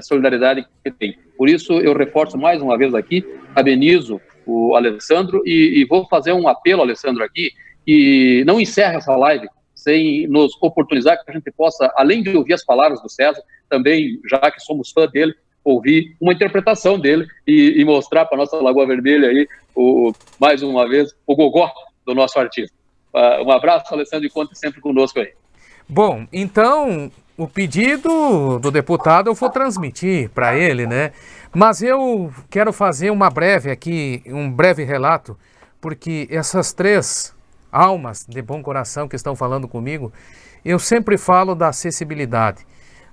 solidariedade que tem. Por isso eu reforço mais uma vez aqui, parabenizo o Alessandro e vou fazer um apelo, Alessandro, aqui, e não encerre essa live sem nos oportunizar que a gente possa, além de ouvir as palavras do César, também, já que somos fã dele, ouvir uma interpretação dele e mostrar para a nossa Lagoa Vermelha aí, mais uma vez, o gogó do nosso artista. Um abraço, Alessandro, e conte sempre conosco aí. Bom, então, o pedido do deputado eu vou transmitir para ele, né? Mas eu quero fazer um breve relato, porque essas 3 almas de bom coração que estão falando comigo, eu sempre falo da acessibilidade.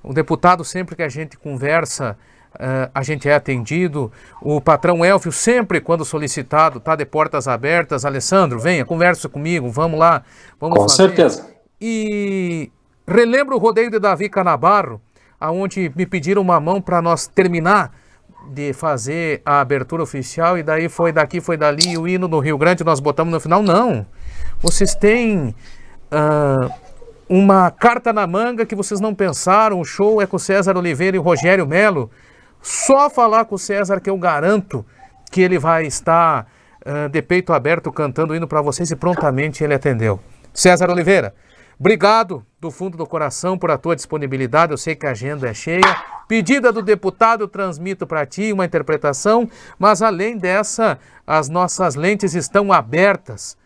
O deputado, sempre que a gente conversa a gente é atendido. O patrão Elvio sempre, quando solicitado, está de portas abertas. Alessandro, venha, conversa comigo, vamos lá. Vamos Com fazer. certeza. E relembro o rodeio de Davi Canabarro, aonde me pediram uma mão para nós terminar de fazer a abertura oficial, e daí foi daqui, foi dali, o hino do Rio Grande nós botamos no final. Não, vocês têm uma carta na manga que vocês não pensaram. O show é com o César Oliveira e o Rogério Melo. Só falar com o César que eu garanto que ele vai estar de peito aberto cantando o hino para vocês, e prontamente ele atendeu. César Oliveira, obrigado do fundo do coração por a tua disponibilidade. Eu sei que a agenda é cheia. Pedida do deputado, eu transmito para ti uma interpretação, mas além dessa, as nossas lentes estão abertas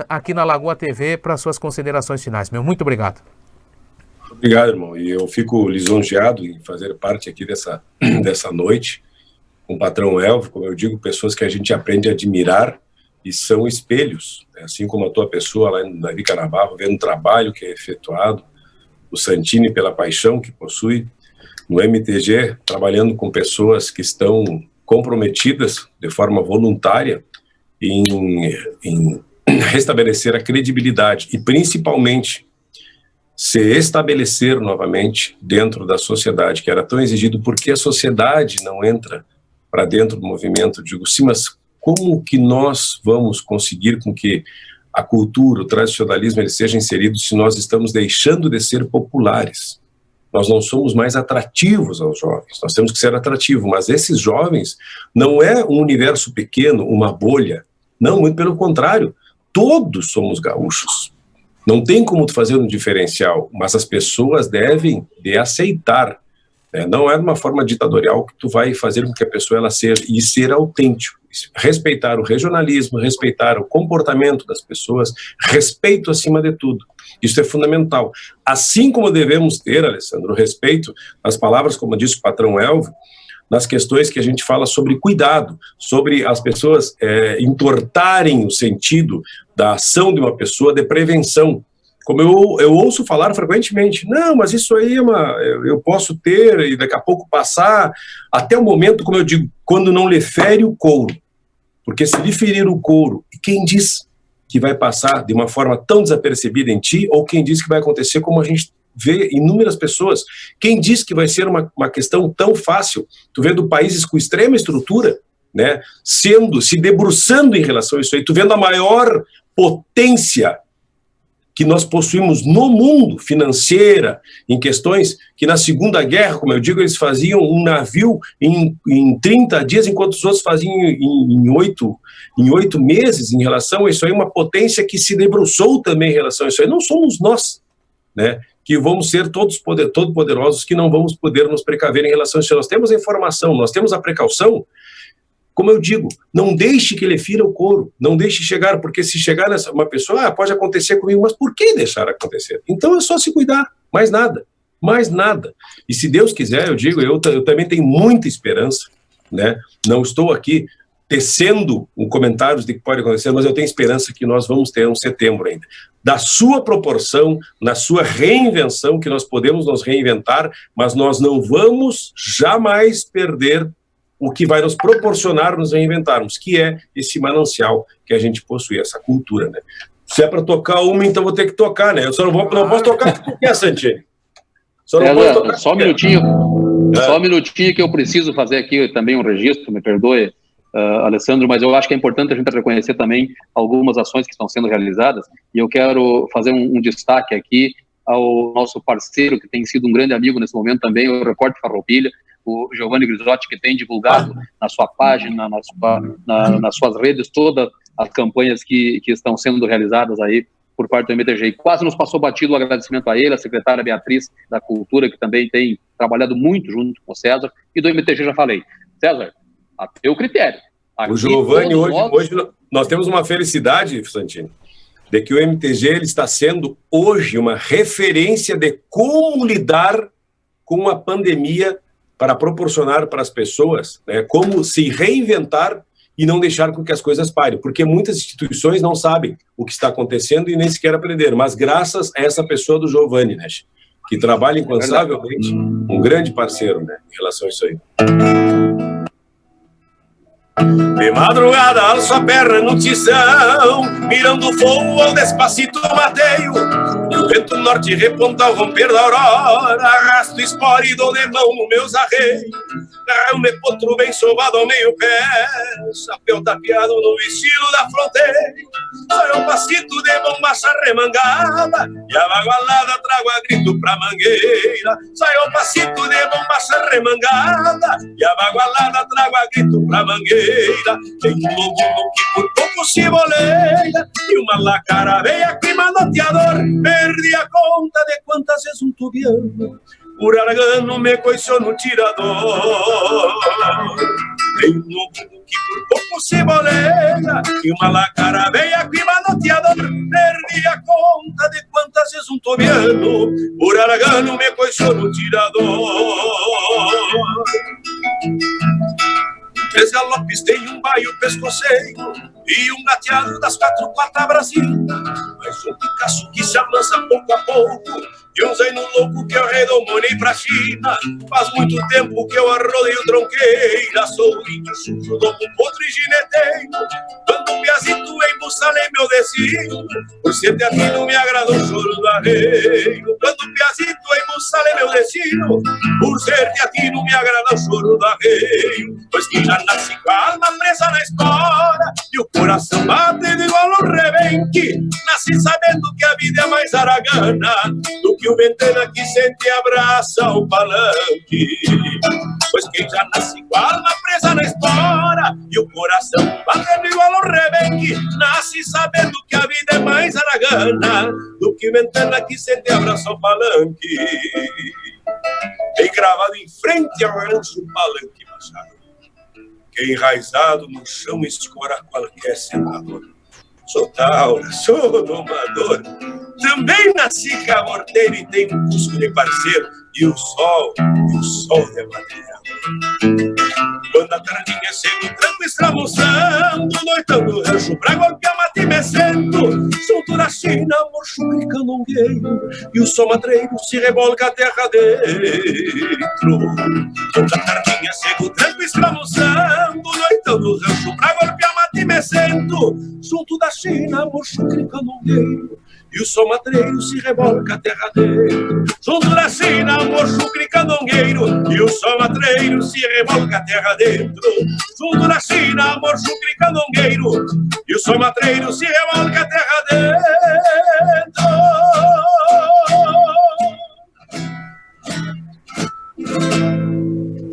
aqui na Lagoa TV para suas considerações finais. Meu muito obrigado. Obrigado, irmão. E eu fico lisonjeado em fazer parte aqui dessa noite com o patrão Elvio, como eu digo, pessoas que a gente aprende a admirar e são espelhos, né? Assim como a tua pessoa lá no Davi Canabarro, vendo o trabalho que é efetuado, o Santini pela paixão que possui, no MTG, trabalhando com pessoas que estão comprometidas de forma voluntária em restabelecer a credibilidade e principalmente se estabelecer novamente dentro da sociedade, que era tão exigido. Porque a sociedade não entra para dentro do movimento? Digo, sim, mas como que nós vamos conseguir com que a cultura, o tradicionalismo, ele seja inserido se nós estamos deixando de ser populares? Nós não somos mais atrativos aos jovens, nós temos que ser atrativos, mas esses jovens não é um universo pequeno, uma bolha, não, muito pelo contrário, todos somos gaúchos. Não tem como tu fazer um diferencial, mas as pessoas devem de aceitar, né? Não é de uma forma ditatorial que tu vai fazer com que a pessoa ela seja, e ser autêntico, respeitar o regionalismo, respeitar o comportamento das pessoas, respeito acima de tudo. Isso é fundamental. Assim como devemos ter, Alessandro, o respeito às palavras, como disse o patrão Elvio, nas questões que a gente fala sobre cuidado, sobre as pessoas entortarem o sentido da ação de uma pessoa, de prevenção. Como eu ouço falar frequentemente, não, mas isso aí eu posso ter e daqui a pouco passar, até o momento, como eu digo, quando não lhe fere o couro. Porque se lhe ferir o couro, quem diz que vai passar de uma forma tão desapercebida em ti, ou quem diz que vai acontecer como a gente vê inúmeras pessoas? Quem diz que vai ser uma questão tão fácil? Tu vendo países com extrema estrutura, né, se debruçando em relação a isso aí, tu vendo a maior potência que nós possuímos no mundo, financeira, em questões que na Segunda Guerra, como eu digo, eles faziam um navio em 30 dias, enquanto os outros faziam em 8 meses, em relação a isso aí, uma potência que se debruçou também em relação a isso aí. Não somos nós, né, que vamos ser todos poderosos, que não vamos poder nos precaver em relação a isso. Nós temos a informação, nós temos a precaução. Como eu digo, não deixe que ele fira o couro, não deixe chegar, porque se chegar nessa uma pessoa, pode acontecer comigo, mas por que deixar acontecer? Então é só se cuidar, mais nada, mais nada. E se Deus quiser, eu digo, eu também tenho muita esperança, né? Não estou aqui tecendo um comentário de que pode acontecer, mas eu tenho esperança que nós vamos ter um setembro ainda, da sua proporção, na sua reinvenção, que nós podemos nos reinventar, mas nós não vamos jamais perder o que vai nos proporcionar nos reinventarmos, que é esse manancial que a gente possui, essa cultura, né? Se é para tocar uma, então vou ter que tocar, né? Eu só não posso tocar o que tu quer, Santini. Só um minutinho, só um minutinho que eu preciso fazer aqui também um registro, me perdoe, Alessandro, mas eu acho que é importante a gente reconhecer também algumas ações que estão sendo realizadas, e eu quero fazer um destaque aqui ao nosso parceiro, que tem sido um grande amigo nesse momento também, o Repórter Farroupilha, o Giovanni Grisotti, que tem divulgado na sua página, nas suas redes, todas as campanhas que estão sendo realizadas aí por parte do MTG. E quase nos passou batido o agradecimento a ele, a secretária Beatriz da Cultura, que também tem trabalhado muito junto com o César, e do MTG já falei. César, a teu critério. Aqui, o Giovanni, hoje nós temos uma felicidade, Santini, de que o MTG ele está sendo hoje uma referência de como lidar com a pandemia para proporcionar para as pessoas, né, como se reinventar e não deixar com que as coisas parem, porque muitas instituições não sabem o que está acontecendo e nem sequer aprenderam, mas graças a essa pessoa do Giovanni, né, que trabalha incansavelmente, um grande parceiro, né, em relação a isso aí. De madrugada alço a perna no tição, mirando fogo ao despacito mateio. E o vento norte reponta ao romper da aurora, arrasto espora e dou de mão nos meus arreios. Rame potro bem sovado ao meio pé, chapéu tapeado no estilo da fronteira. Sai um passito de bombacha remangada, e a bagualada trago a grito pra mangueira. Sai um passito de bombacha remangada, e a bagualada trago a grito pra mangueira. Tem um lobo que por pouco se boleia, e uma lacara veia que manoteador. Perdi a conta de quantas vezes um tubiano por aragano me coiçou no tirador. Tem um lobo que por pouco se boleia, e uma lacara veia que manoteador. Perdi a conta de quantas vezes um tobiano por aragano me coiçou no tirador. Três galopes tem um baio pescoceiro e um gateado das 4 patas brasileiras. Mas um Picasso que se amansa pouco a pouco, e um zaino louco que eu redomonei pra China. Faz muito tempo que eu arrodeio tronqueira, sou índio sujo, lobo podre e gineteiro. Quando um piazito embussalei meu destino, por ser teatino me agradou o choro do arreio. Quando um piazito embussalei meu destino, por ser teatino me agradou o choro do arreio. Pois que já nasce com a alma presa na espora, e o coração bate igual ao rebenque. Nasci sabendo que a vida é mais aragana do que o ventana que sente e abraça o palanque. Pois quem já nasce com a alma presa na espora, e o coração batendo igual ao rebenque, nasce sabendo que a vida é mais aragana do que o ventana que sente e abraça o palanque. Bem gravado em frente ao rancho palanque machado, que enraizado no chão escora qualquer senador. Sou taura, sou domador, também nasci caborteiro e tenho um cusco de parceiro, e o sol de madrugada. Quando a tardinha é cedo, tranco escramuçando, noitando o rancho pra golpear mate mecendo. Junto da China, morcho cricanongueiro, e o sol madreiro se rebolca a terra dentro. Quando a tardinha é cedo, tranco escramuçando, noitando o rancho pra golpear mate mecendo. Junto da China, morcho cricanongueiro, e o sol madreiro se rebolca a terra dentro. Junto da China, morcho cricanongueiro, e o sol madreiro se rebolca a terra dentro. Junto da China, morcho cricanongueiro, e o sol madreiro se rebolca a terra dentro.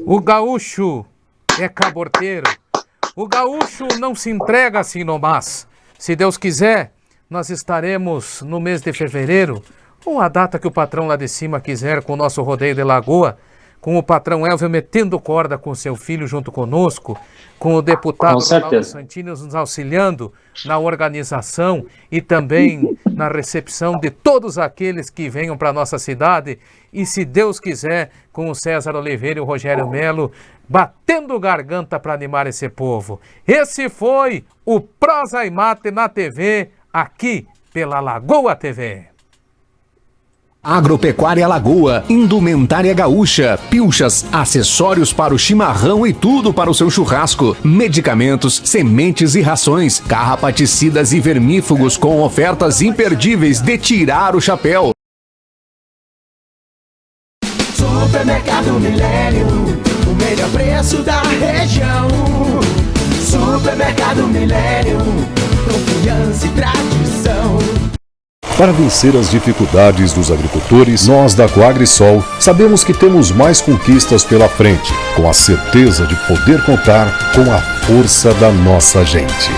O gaúcho é caborteiro. O gaúcho não se entrega assim nomás. Se Deus quiser, nós estaremos no mês de fevereiro, ou a data que o patrão lá de cima quiser, com o nosso rodeio de Lagoa, com o patrão Elvio metendo corda com seu filho junto conosco, com o deputado Ronaldo Santini nos auxiliando na organização e também na recepção de todos aqueles que venham para a nossa cidade, e se Deus quiser, com o César Oliveira e o Rogério Melo batendo garganta para animar esse povo. Esse foi o Prosa e Mate na TV, aqui pela Lagoa TV. Agropecuária Lagoa, indumentária gaúcha, pilchas, acessórios para o chimarrão e tudo para o seu churrasco, medicamentos, sementes e rações, carrapaticidas e vermífugos com ofertas imperdíveis de tirar o chapéu. Supermercado Milênio, o melhor preço da região. Supermercado Milênio, confiança e tradição. Para vencer as dificuldades dos agricultores, nós da Coagrisol sabemos que temos mais conquistas pela frente, com a certeza de poder contar com a força da nossa gente.